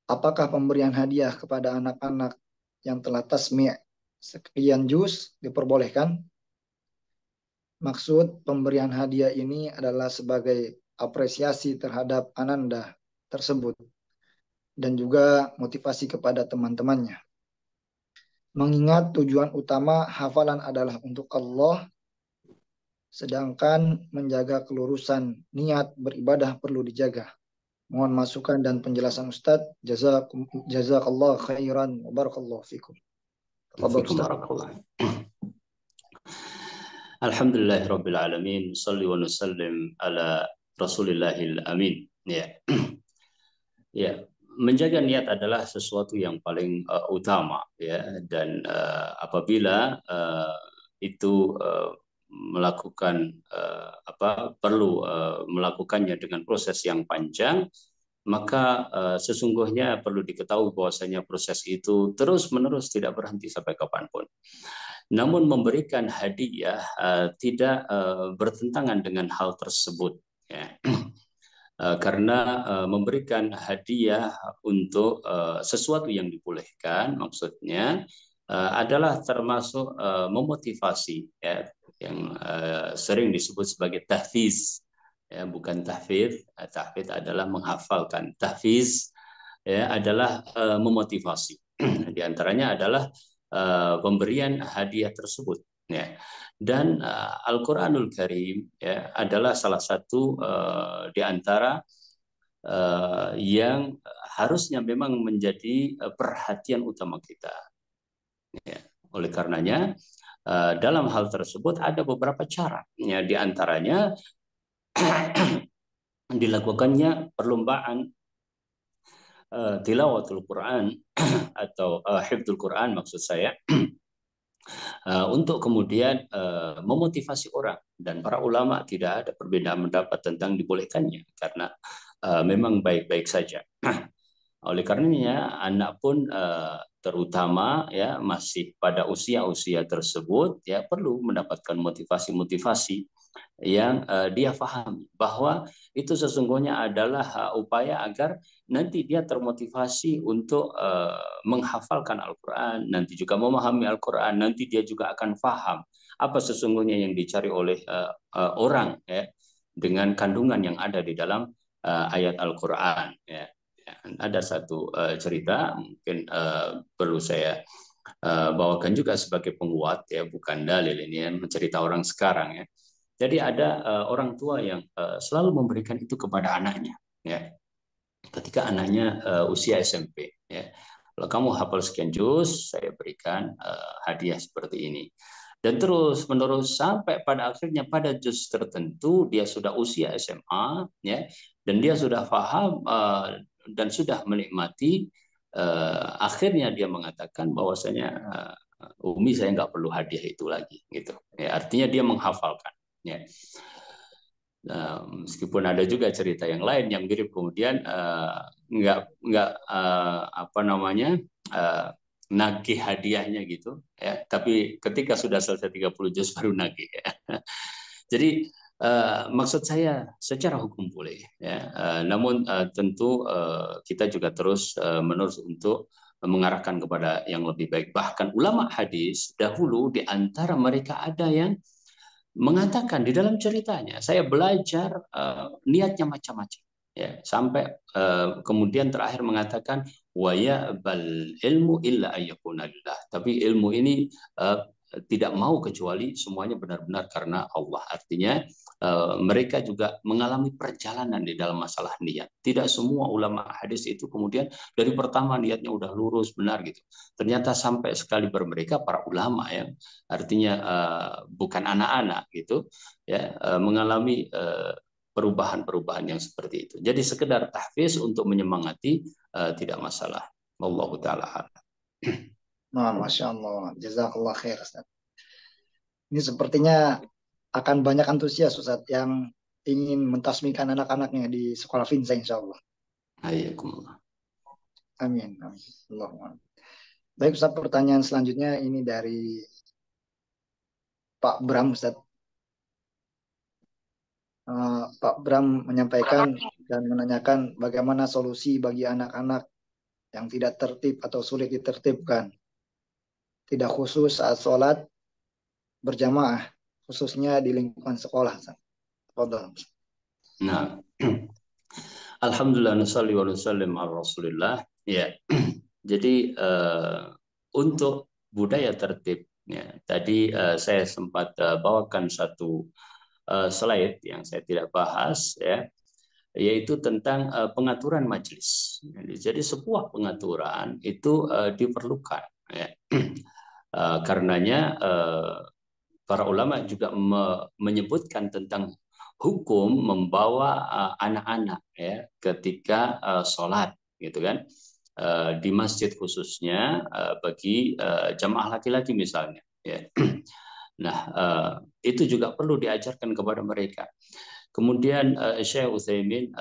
apakah pemberian hadiah kepada anak-anak yang telah tasmi' sekian juz diperbolehkan? Maksud pemberian hadiah ini adalah sebagai apresiasi terhadap ananda tersebut dan juga motivasi kepada teman-temannya. Mengingat tujuan utama hafalan adalah untuk Allah, sedangkan menjaga kelurusan niat beribadah perlu dijaga. Mohon masukan dan penjelasan Ustadz. Jazakallah khairan wa barakallahu fikum. Barakallah. Alhamdulillahirabbil alamin, shalli wa nusallim ala Rasulillahil amin. Ya. Ya, menjaga niat adalah sesuatu yang paling utama ya, dan apabila itu melakukan perlu melakukannya dengan proses yang panjang, maka sesungguhnya perlu diketahui bahwasanya proses itu terus-menerus tidak berhenti sampai kapanpun. Namun memberikan hadiah tidak bertentangan dengan hal tersebut ya. Karena memberikan hadiah untuk sesuatu yang dibolehkan maksudnya adalah termasuk memotivasi ya, yang sering disebut sebagai tahfiz ya, bukan tahfidz. Tahfidz adalah menghafalkan, tahfiz ya adalah memotivasi. Di antaranya adalah pemberian hadiah tersebut ya. Dan Al-Qur'anul Karim ya adalah salah satu di antara yang harusnya memang menjadi perhatian utama kita ya. Oleh karenanya dalam hal tersebut ada beberapa cara ya, di antaranya dilakukannya perlombaan tilawatul Quran atau hifdzul Quran maksud saya, untuk kemudian memotivasi orang. Dan para ulama tidak ada perbedaan pendapat tentang dibolehkannya karena memang baik-baik saja. Oleh karenanya anak pun terutama ya masih pada usia-usia tersebut ya perlu mendapatkan motivasi-motivasi yang dia pahami bahwa itu sesungguhnya adalah upaya agar nanti dia termotivasi untuk menghafalkan Al-Quran, nanti juga memahami Al-Quran, nanti dia juga akan paham apa sesungguhnya yang dicari oleh orang ya dengan kandungan yang ada di dalam ayat Al-Quran ya. Ada satu cerita mungkin perlu saya bawakan juga sebagai penguat ya, bukan dalil ini ya, cerita orang sekarang ya. Jadi ada orang tua yang selalu memberikan itu kepada anaknya ya. Ketika anaknya usia SMP ya. Kalau kamu hafal sekian juz, saya berikan hadiah seperti ini. Dan terus menerus sampai pada akhirnya pada juz tertentu dia sudah usia SMA ya, dan dia sudah paham dan sudah menikmati, akhirnya dia mengatakan bahwasanya Umi saya nggak perlu hadiah itu lagi gitu ya, artinya dia menghafalkan ya. Meskipun ada juga cerita yang lain yang mirip kemudian nggak apa namanya nagih hadiahnya gitu ya, tapi ketika sudah selesai 30 juz baru nagih ya. Jadi maksud saya secara hukum boleh ya, namun tentu kita juga terus menerus untuk mengarahkan kepada yang lebih baik. Bahkan ulama hadis dahulu di antara mereka ada yang mengatakan di dalam ceritanya, saya belajar niatnya macam-macam ya, sampai kemudian terakhir mengatakan wa ya bal ilmu illa ayyakuna lillah, tapi ilmu ini tidak mau kecuali semuanya benar-benar karena Allah. Artinya mereka juga mengalami perjalanan di dalam masalah niat. Tidak semua ulama hadis itu kemudian dari pertama niatnya udah lurus benar gitu. Ternyata sampai sekali mereka para ulama yang artinya bukan anak-anak gitu ya, mengalami perubahan-perubahan yang seperti itu. Jadi sekedar tahfiz untuk menyemangati tidak masalah. Wallahu taala. Nah, Masya Allah, jazakallah khair Ustaz. Ini sepertinya akan banyak antusias Ustaz yang ingin mentasmikan anak-anaknya di sekolah Finsa insya Allah. Ayakumullah. Amin. Amin. Allahumma. Baik Ustaz, pertanyaan selanjutnya ini dari Pak Bram Ustaz. Pak Bram menyampaikan dan menanyakan bagaimana solusi bagi anak-anak yang tidak tertib atau sulit ditertibkan, tidak khusus saat sholat berjamaah, khususnya di lingkungan sekolah. Nah, alhamdulillah nusalli wa nusallim ala Rasulillah. Ya. Jadi untuk budaya tertib ya, tadi saya sempat bawakan satu slide yang saya tidak bahas ya, yaitu tentang pengaturan majelis. Jadi sebuah pengaturan itu diperlukan ya. Karenanya para ulama juga menyebutkan tentang hukum membawa anak-anak ya ketika sholat gitu kan, di masjid khususnya bagi jamaah laki-laki misalnya ya. Nah itu juga perlu diajarkan kepada mereka. Kemudian Syekh Utsaimin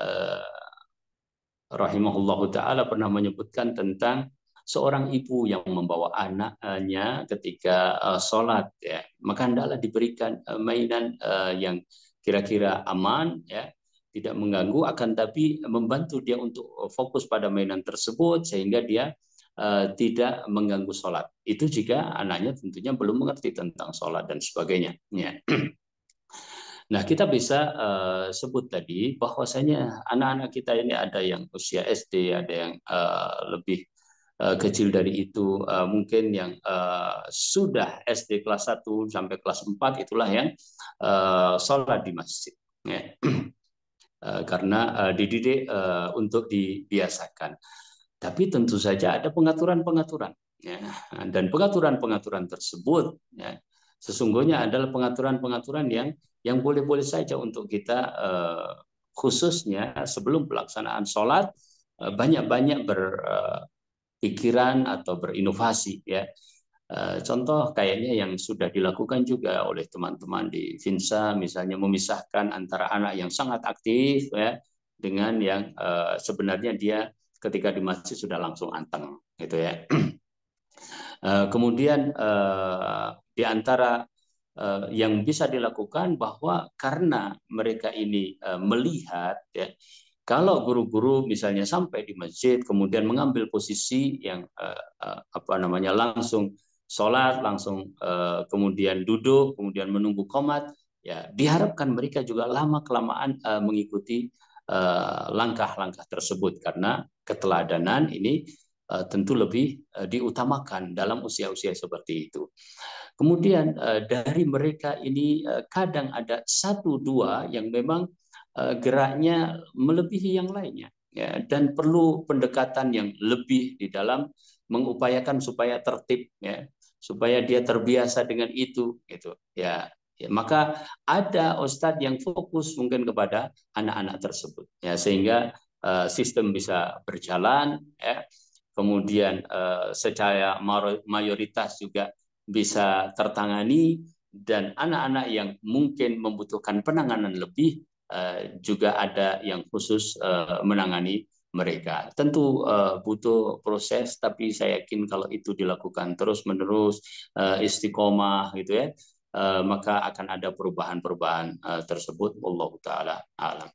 rahimahullahu taala pernah menyebutkan tentang seorang ibu yang membawa anaknya ketika sholat ya, maka hendaklah diberikan mainan yang kira-kira aman ya, tidak mengganggu, akan tapi membantu dia untuk fokus pada mainan tersebut sehingga dia tidak mengganggu sholat. Itu jika anaknya tentunya belum mengerti tentang sholat dan sebagainya ya. Nah, kita bisa sebut tadi bahwasanya anak-anak kita ini ada yang usia SD, ada yang lebih kecil dari itu, mungkin yang sudah SD kelas 1 sampai kelas 4 itulah yang sholat di masjid ya. Karena dididik untuk dibiasakan. Tapi tentu saja ada pengaturan-pengaturan ya. Dan pengaturan-pengaturan tersebut ya, sesungguhnya adalah pengaturan-pengaturan yang boleh-boleh saja untuk kita khususnya sebelum pelaksanaan sholat banyak-banyak pikiran atau berinovasi ya. Contoh kayaknya yang sudah dilakukan juga oleh teman-teman di Finsa, misalnya memisahkan antara anak yang sangat aktif ya dengan yang sebenarnya dia ketika di masjid sudah langsung anteng gitu ya. Kemudian di antara yang bisa dilakukan bahwa karena mereka ini melihat ya, kalau guru-guru misalnya sampai di masjid kemudian mengambil posisi yang apa namanya langsung sholat, langsung kemudian duduk, kemudian menunggu qomat, ya diharapkan mereka juga lama kelamaan mengikuti langkah-langkah tersebut karena keteladanan ini tentu lebih diutamakan dalam usia-usia seperti itu. Kemudian dari mereka ini kadang ada satu dua yang memang geraknya melebihi yang lainnya, ya, dan perlu pendekatan yang lebih di dalam mengupayakan supaya tertib, ya, supaya dia terbiasa dengan itu, gitu, ya. Ya, maka ada ustadz yang fokus mungkin kepada anak-anak tersebut, ya, sehingga sistem bisa berjalan, ya. Kemudian secara mayoritas juga bisa tertangani, dan anak-anak yang mungkin membutuhkan penanganan lebih juga ada yang khusus menangani mereka. Tentu butuh proses, tapi saya yakin kalau itu dilakukan terus-menerus, istiqomah gitu ya, maka akan ada perubahan-perubahan tersebut. Wallahu taala alam.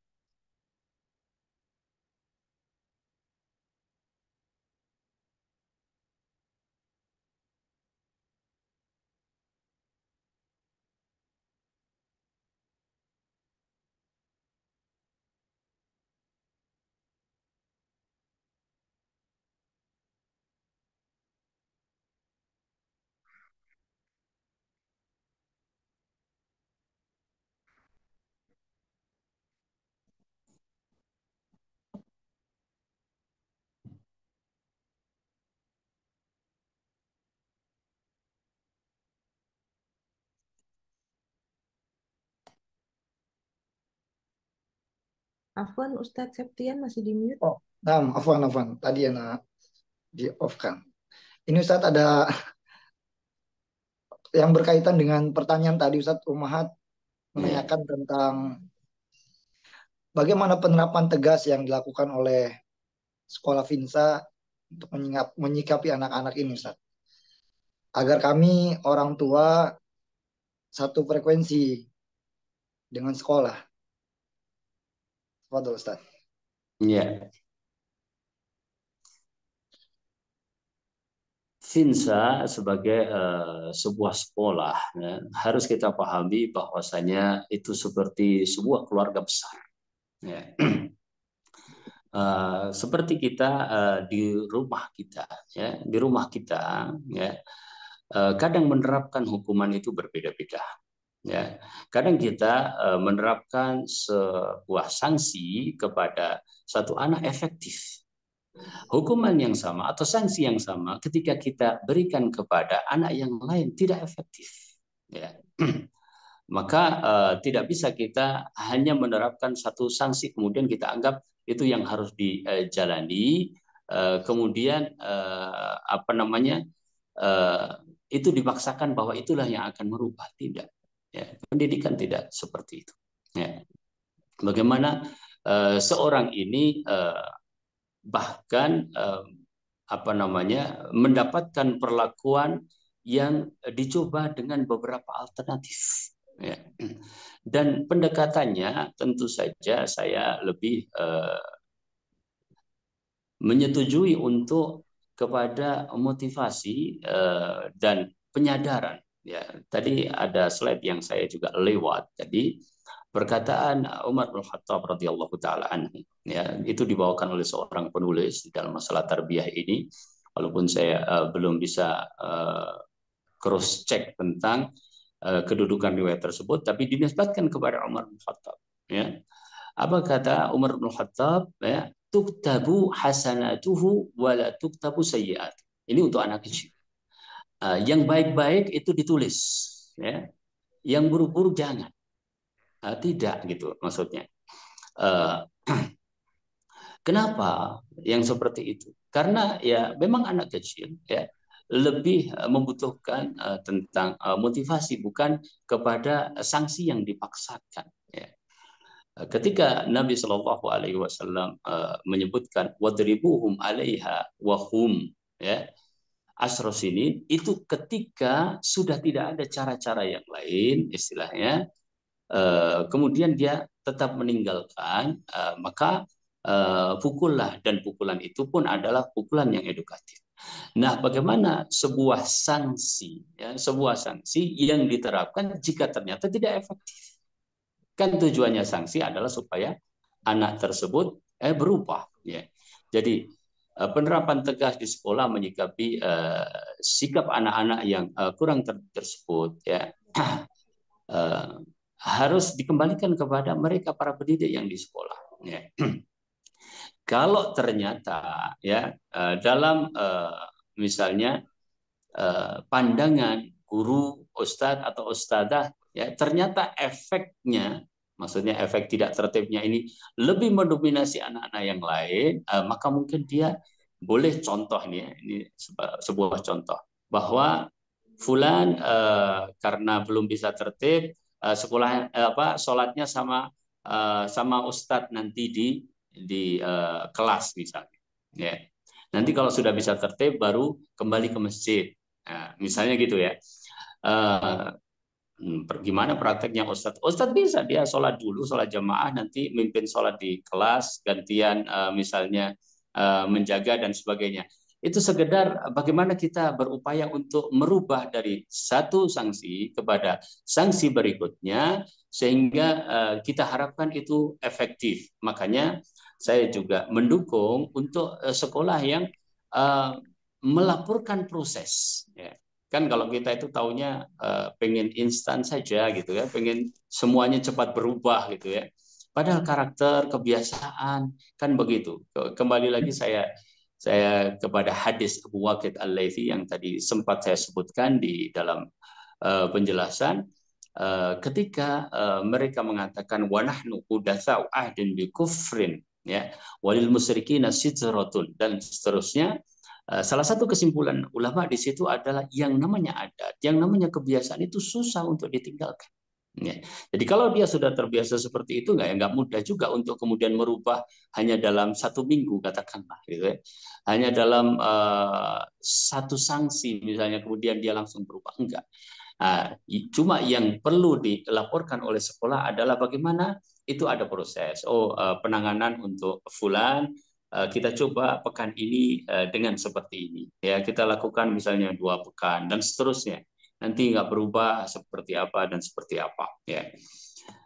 Afwan, Ustadz Septian masih di mute. Oh, nah, afwan. Tadi ya di off kan. Ini Ustadz ada yang berkaitan dengan pertanyaan tadi Ustadz Umahat menanyakan tentang bagaimana penerapan tegas yang dilakukan oleh sekolah Finsa untuk menyikapi anak-anak ini Ustadz. Agar kami orang tua satu frekuensi dengan sekolah. Waduh Ustadz. Ya. Finsa sebagai sebuah sekolah, ya, harus kita pahami bahwasanya itu seperti sebuah keluarga besar. Ya. Seperti kita di rumah kita, ya, di rumah kita, ya, kadang menerapkan hukuman itu berbeda-beda. Ya, kadang kita menerapkan sebuah sanksi kepada satu anak efektif. Hukuman yang sama atau sanksi yang sama ketika kita berikan kepada anak yang lain tidak efektif, ya. Maka tidak bisa kita hanya menerapkan satu sanksi kemudian kita anggap itu yang harus dijalani, kemudian apa namanya itu dipaksakan bahwa itulah yang akan merubah. Tidak, ya. Pendidikan tidak seperti itu, ya. Bagaimana seorang ini bahkan apa namanya mendapatkan perlakuan yang dicoba dengan beberapa alternatif, ya. Dan pendekatannya tentu saja saya lebih menyetujui untuk kepada motivasi dan penyadaran, ya. Tadi ada slide yang saya juga lewat tadi, perkataan Umar bin Khattab radhiyallahu taala anhu, ya, itu dibawakan oleh seorang penulis di dalam masalah tarbiyah ini, walaupun saya belum bisa cross check tentang kedudukan riwayat tersebut, tapi dinisbatkan kepada Umar bin Khattab, ya. Apa kata Umar bin Khattab, ya, tuktabu hasanatuhu wa la tuktabu sayyi'at. Ini untuk anak kecil. Yang baik-baik itu ditulis, ya. Yang buruk-buruk jangan. Tidak gitu maksudnya. Kenapa yang seperti itu? Karena ya memang anak kecil, ya, lebih membutuhkan tentang motivasi bukan kepada sanksi yang dipaksakan, ya. Ketika Nabi Shallallahu Alaihi Wasallam menyebutkan wadribuhum alaiha wahum, ya, asyra sinin itu ketika sudah tidak ada cara-cara yang lain istilahnya, kemudian dia tetap meninggalkan, maka pukullah, dan pukulan itu pun adalah pukulan yang edukatif. Nah, bagaimana sebuah sanksi, ya, sebuah sanksi yang diterapkan jika ternyata tidak efektif? Kan tujuannya sanksi adalah supaya anak tersebut berubah. Ya. Jadi penerapan tegas di sekolah menyikapi sikap anak-anak yang kurang tersebut, ya, harus dikembalikan kepada mereka para pendidik yang di sekolah. Ya. Kalau ternyata ya dalam misalnya pandangan guru, ustadz atau ustadzah, ya ternyata efeknya, maksudnya efek tidak tertibnya ini lebih mendominasi anak-anak yang lain, maka mungkin dia boleh contoh nih, ini sebuah contoh bahwa fulan karena belum bisa tertib, sekolah sholatnya sama ustadz nanti di kelas misalnya, ya. Nanti kalau sudah bisa tertib baru kembali ke masjid. Nah, misalnya gitu ya. Gimana prakteknya Ustadz? Ustadz bisa dia sholat dulu, sholat jamaah, nanti mimpin sholat di kelas, gantian misalnya menjaga dan sebagainya. Itu sekedar bagaimana kita berupaya untuk merubah dari satu sanksi kepada sanksi berikutnya, sehingga kita harapkan itu efektif. Makanya saya juga mendukung untuk sekolah yang melaporkan proses. Ya. Kan kalau kita itu taunya pengen instan saja gitu ya, pengen semuanya cepat berubah gitu ya. Padahal karakter, kebiasaan kan begitu. Kembali lagi saya kepada hadis Abu Waqid Al-Laythi yang tadi sempat saya sebutkan di dalam penjelasan, ketika mereka mengatakan wa nahnu qudatsau ahdin bi kufrin, ya, walil musyrikina sidratun, dan seterusnya. Salah satu kesimpulan ulama di situ adalah yang namanya adat, yang namanya kebiasaan itu susah untuk ditinggalkan. Ya. Jadi kalau dia sudah terbiasa seperti itu, nggak mudah juga untuk kemudian merubah hanya dalam 1 minggu katakanlah, gitu ya. Hanya dalam satu sanksi misalnya kemudian dia langsung berubah, enggak. Nah, cuma yang perlu dilaporkan oleh sekolah adalah bagaimana itu ada proses. Penanganan untuk fulan kita coba pekan ini dengan seperti ini. Ya, kita lakukan misalnya 2 pekan dan seterusnya. Nanti nggak berubah seperti apa dan seperti apa. Ya.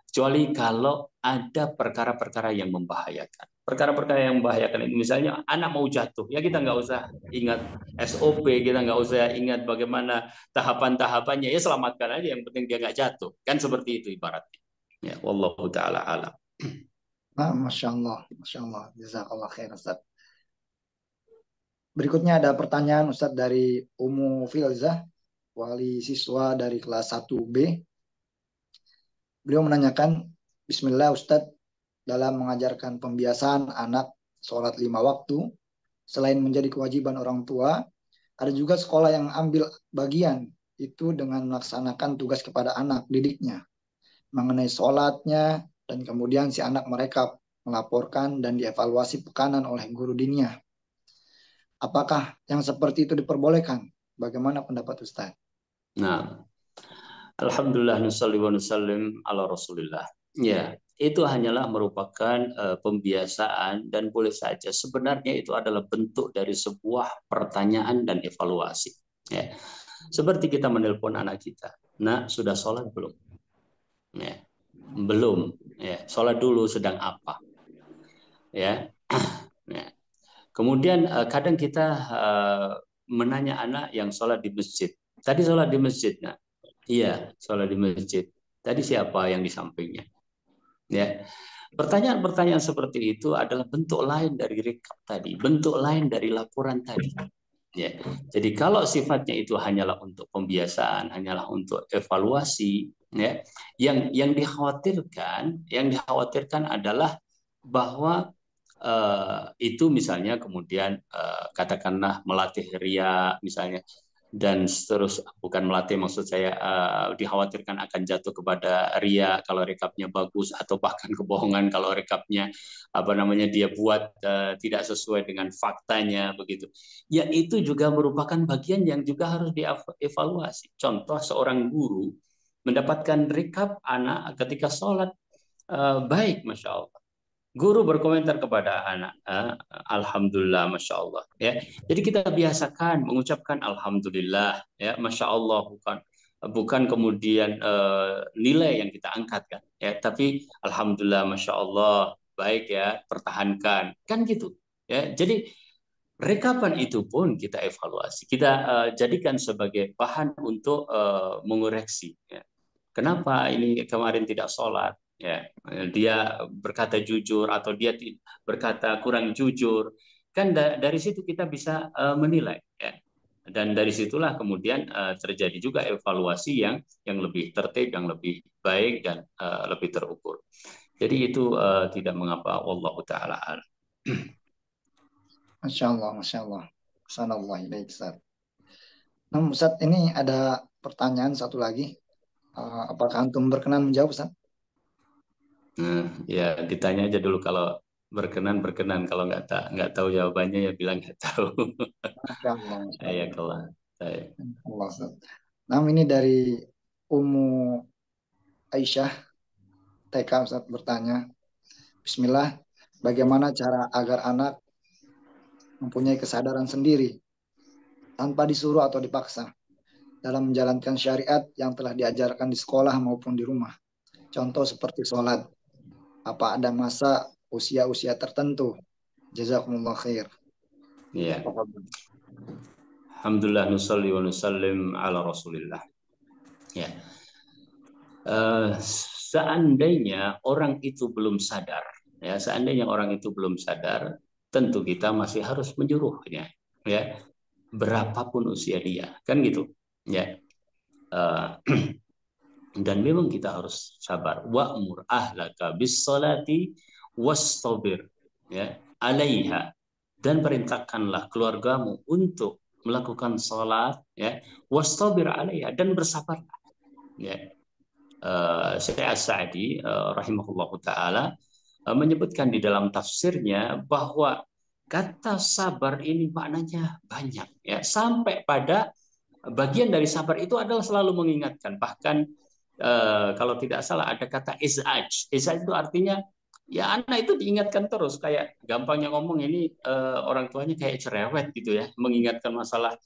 Kecuali kalau ada perkara-perkara yang membahayakan. Perkara-perkara yang membahayakan ini misalnya anak mau jatuh, ya kita nggak usah ingat SOP, kita nggak usah ingat bagaimana tahapan-tahapannya, ya selamatkan aja, yang penting dia nggak jatuh. Kan seperti itu ibaratnya. Ya, wallahu taala alam. Masya Allah, jazakallah khair Ustaz. Berikutnya ada pertanyaan Ustaz dari Umu Filzah, wali siswa dari kelas 1B. Beliau menanyakan, Bismillah Ustaz, dalam mengajarkan pembiasaan anak sholat 5 waktu, selain menjadi kewajiban orang tua, ada juga sekolah yang ambil bagian itu dengan melaksanakan tugas kepada anak didiknya mengenai sholatnya, dan kemudian si anak mereka melaporkan dan dievaluasi pekanan oleh guru dinnya. Apakah yang seperti itu diperbolehkan? Bagaimana pendapat Ustaz? Nah, alhamdulillah nusalli wa nusallim ala Rasulillah. Ya, itu hanyalah merupakan pembiasaan dan boleh saja sebenarnya itu adalah bentuk dari sebuah pertanyaan dan evaluasi. Ya. Seperti kita menelpon anak kita, "Nak, sudah sholat belum?" Ya. Belum. Ya, sholat dulu, sedang apa? Ya. Ya. Kemudian kadang kita menanya anak yang sholat di masjid. Tadi sholat di masjid, nak? Iya, sholat di masjid. Tadi siapa yang di sampingnya? Ya, pertanyaan-pertanyaan seperti itu adalah bentuk lain dari rekap tadi, bentuk lain dari laporan tadi. Ya, jadi kalau sifatnya itu hanyalah untuk pembiasaan, hanyalah untuk evaluasi, ya, yang dikhawatirkan adalah bahwa itu misalnya kemudian katakanlah melatih ria misalnya, dan terus bukan melatih, maksud saya dikhawatirkan akan jatuh kepada ria kalau rekapnya bagus, atau bahkan kebohongan kalau rekapnya dia buat tidak sesuai dengan faktanya begitu. Ya itu juga merupakan bagian yang juga harus dievaluasi. Contoh, seorang guru mendapatkan rekap anak ketika sholat baik, masya Allah. Guru berkomentar kepada anak, alhamdulillah, masya Allah. Ya, jadi kita biasakan mengucapkan alhamdulillah, ya, masya Allah, bukan kemudian nilai yang kita angkatkan, ya, tapi alhamdulillah, masya Allah, baik ya, pertahankan, kan gitu. Ya, jadi rekapan itu pun kita evaluasi, kita jadikan sebagai bahan untuk mengoreksi. Ya. Kenapa ini kemarin tidak sholat? Ya, dia berkata jujur atau dia berkata kurang jujur. Kan dari situ kita bisa menilai. Ya. Dan dari situlah kemudian terjadi juga evaluasi yang lebih tertib, yang lebih baik dan lebih terukur. Jadi itu tidak mengapa. Wallahu taala a'lam. Masya Allah, Masya Allah. Sanallah, baik Ustaz. Nah, Ustaz, ini ada pertanyaan satu lagi. Apakah antum berkenan menjawab, Ustaz? Nah, ya ditanya aja dulu, kalau berkenan, kalau nggak tahu jawabannya ya bilang nggak tahu. Masya Allah, Masya Ya Allah. kalau saya. Allah, Ustaz. Nah, ini dari Ummu Aisyah TK, Ustaz, bertanya, Bismillah, bagaimana cara agar anak mempunyai kesadaran sendiri tanpa disuruh atau dipaksa dalam menjalankan syariat yang telah diajarkan di sekolah maupun di rumah. Contoh seperti sholat. Apa ada masa usia-usia tertentu? Jazakumullah khair. Ya. Alhamdulillah, nusalli wa nusallim ala Rasulillah. Ya. Seandainya orang itu belum sadar, tentu kita masih harus menyuruhnya, ya, berapapun usia dia, kan gitu, ya. Dan memang kita harus sabar. Wa'mur ahlaka bis-salati wastabir, ya, 'alaiha, dan perintahkanlah keluargamu untuk melakukan salat, ya, wastabir 'alaiha, dan bersabarlah. Ya. Syekh As-Sa'di rahimahullahu taala menyebutkan di dalam tafsirnya bahwa kata sabar ini maknanya banyak, ya, sampai pada bagian dari sabar itu adalah selalu mengingatkan. Bahkan kalau tidak salah ada kata izaj. Izaj itu artinya ya anak itu diingatkan terus, kayak gampangnya ngomong ini orang tuanya kayak cerewet gitu ya, mengingatkan masalah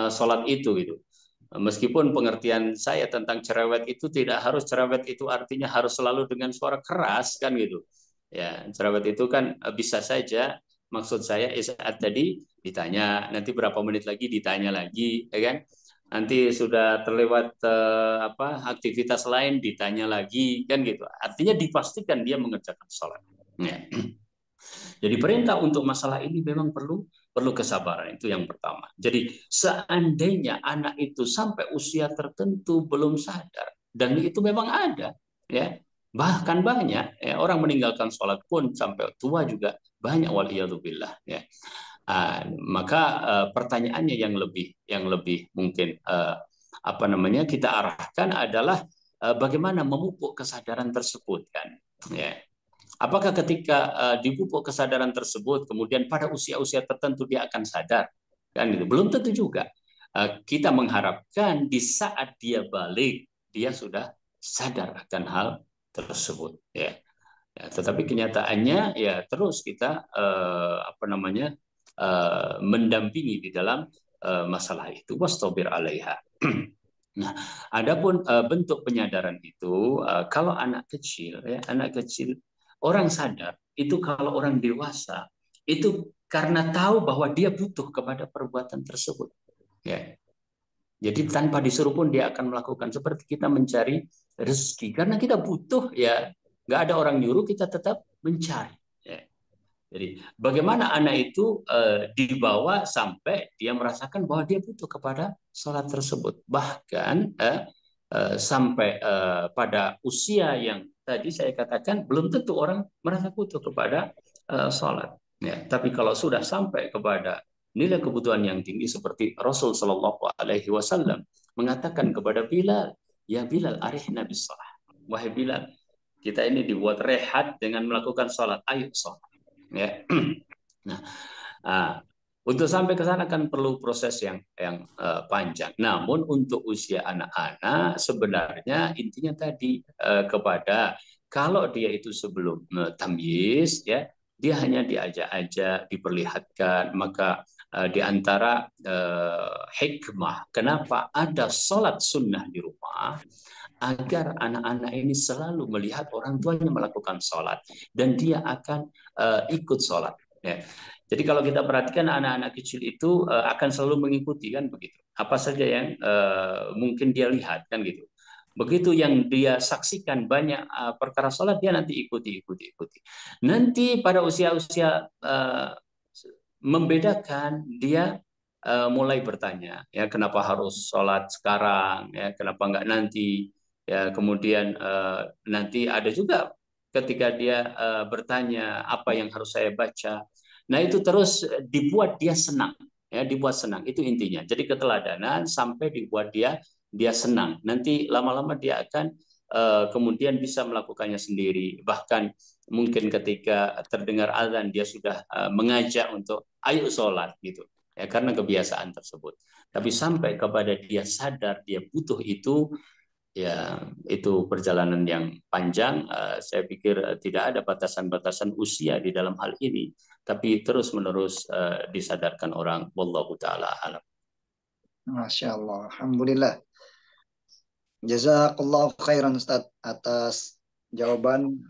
sholat itu gitu. Meskipun pengertian saya tentang cerewet itu tidak harus cerewet itu artinya harus selalu dengan suara keras, kan gitu. Ya, cerewet itu kan bisa saja, maksud saya saat tadi ditanya, nanti berapa menit lagi ditanya lagi, ya kan? Nanti sudah terlewat aktivitas lain ditanya lagi, kan gitu. Artinya dipastikan dia mengerjakan sholat. Ya. Jadi perintah untuk masalah ini memang perlu kesabaran, itu yang pertama. Jadi seandainya anak itu sampai usia tertentu belum sadar, dan itu memang ada, ya, bahkan banyak ya, orang meninggalkan sholat pun sampai tua juga banyak, waliyadzubillah, ya. Maka pertanyaannya yang lebih mungkin kita arahkan adalah bagaimana memupuk kesadaran tersebut, kan, ya. Apakah ketika dipupuk kesadaran tersebut kemudian pada usia-usia tertentu dia akan sadar, kan gitu? Belum tentu juga. Kita mengharapkan di saat dia balik dia sudah sadar akan hal tersebut, ya. Ya, tetapi kenyataannya ya terus kita mendampingi di dalam masalah itu, wastabir 'alaiha. Nah, adapun bentuk penyadaran itu kalau anak kecil, ya, orang sadar itu kalau orang dewasa itu karena tahu bahwa dia butuh kepada perbuatan tersebut, ya. Jadi tanpa disuruh pun dia akan melakukan, seperti kita mencari rezeki karena kita butuh, ya, nggak ada orang nyuruh, kita tetap mencari, ya. Jadi bagaimana anak itu dibawa sampai dia merasakan bahwa dia butuh kepada sholat tersebut, bahkan sampai pada usia yang tadi saya katakan belum tentu orang merasa butuh kepada sholat, ya. Tapi kalau sudah sampai kepada nilai kebutuhan yang tinggi seperti Rasul Shallallahu Alaihi Wasallam mengatakan kepada Bilal, ya Bilal, arihna bis shalah. Wahai Bilal, kita ini dibuat rehat dengan melakukan sholat. Ayo sholat. Ya. Nah, untuk sampai ke sana kan perlu proses yang panjang. Namun untuk usia anak-anak sebenarnya intinya tadi kepada kalau dia itu sebelum tamyiz, ya dia hanya diajak-ajak, diperlihatkan, maka di antara hikmah kenapa ada sholat sunnah di rumah, agar anak-anak ini selalu melihat orang tuanya melakukan sholat dan dia akan ikut sholat. Ya. Jadi kalau kita perhatikan anak-anak kecil itu akan selalu mengikuti kan begitu. Apa saja yang mungkin dia lihat kan gitu. Begitu yang dia saksikan banyak perkara sholat, dia nanti ikuti. Nanti pada usia-usia membedakan, dia mulai bertanya, ya kenapa harus sholat sekarang, ya kenapa nggak nanti, ya kemudian nanti ada juga ketika dia bertanya apa yang harus saya baca. Nah itu terus dibuat dia senang, ya dibuat senang itu intinya. Jadi keteladanan sampai dibuat dia senang. Nanti lama-lama dia akan kemudian bisa melakukannya sendiri. Bahkan mungkin ketika terdengar azan dia sudah mengajak untuk ayo sholat gitu. Ya, karena kebiasaan tersebut. Tapi sampai kepada dia sadar dia butuh itu, ya itu perjalanan yang panjang. Saya pikir tidak ada batasan-batasan usia di dalam hal ini, tapi terus-menerus disadarkan orang. Wallahu taala alam. Masya Allah, alhamdulillah. Jazakallah khairan Ustaz atas jawaban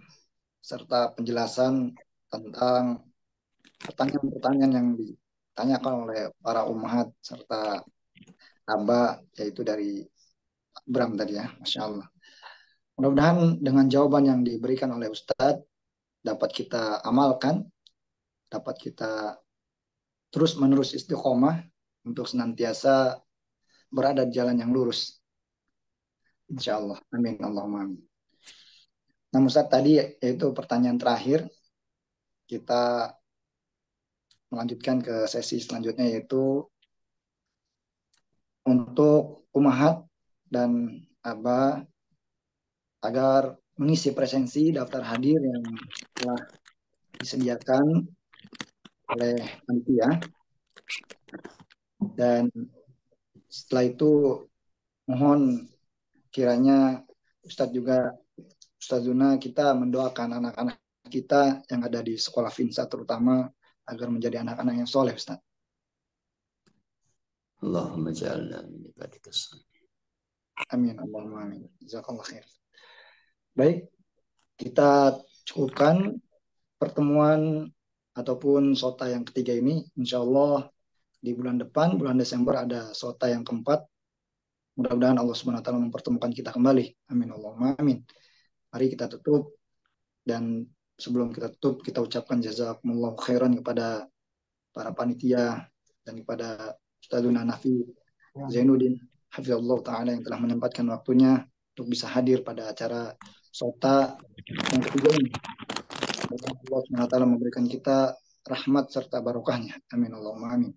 serta penjelasan tentang pertanyaan-pertanyaan yang ditanyakan oleh para ummahat serta aba, yaitu dari Bram tadi ya, Masya Allah. Mudah-mudahan dengan jawaban yang diberikan oleh Ustadz dapat kita amalkan, dapat kita terus-menerus istiqomah untuk senantiasa berada di jalan yang lurus. Insya Allah. Amin. Allahumma amin. Nah Ustadz tadi yaitu pertanyaan terakhir, kita melanjutkan ke sesi selanjutnya yaitu untuk umahat dan aba agar mengisi presensi daftar hadir yang telah disediakan oleh panitia, dan setelah itu mohon kiranya Ustadz Zuna kita mendoakan anak-anak kita yang ada di sekolah Finsa terutama agar menjadi anak-anak yang soleh Ustadz. Allahumma ja'alna min ibadikas shalihin. Amin. Allahumma amin. Jazakallah khair. Baik, kita cukupkan pertemuan ataupun sota yang ketiga ini. Insya Allah di bulan depan, bulan Desember ada sota yang keempat. Mudah-mudahan Allah SWT mempertemukan kita kembali. Amin. Allahumma amin. Mari kita tutup. Dan sebelum kita tutup, kita ucapkan jazakumullah khairan kepada para panitia dan kepada Ustadzuna Nafi Zainuddin Hafizallah Ta'ala yang telah menyempatkan waktunya untuk bisa hadir pada acara sota yang ketiga ini. Allah SWT memberikan kita rahmat serta barokahnya. Amin. Allahumma amin.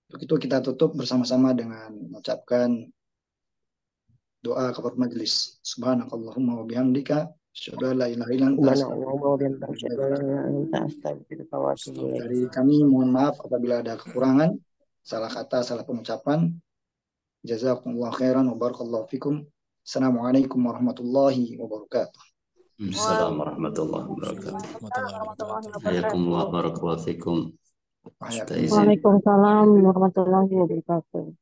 Untuk itu kita tutup bersama-sama dengan mengucapkan doa kepada majelis. Subhanakallahumma wa bihamdika asyhadu an la ilaha illa anta astaghfiruka. Dari kami mohon maaf apabila ada kekurangan, salah kata, salah pengucapan. Jazakumullah khairan wa barakallahu fikum. Assalamualaikum warahmatullahi wabarakatuh. Assalamualaikum warahmatullahi wabarakatuh. Hayakumullah barakallahu fikum. Waalaikumsalam warahmatullahi wabarakatuh.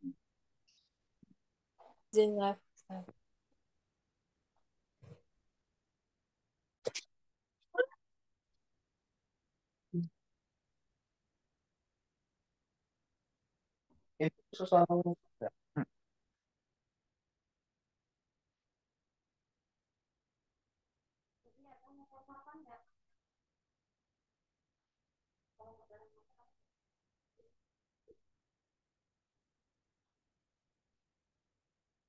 Jelas. Itu sesuatu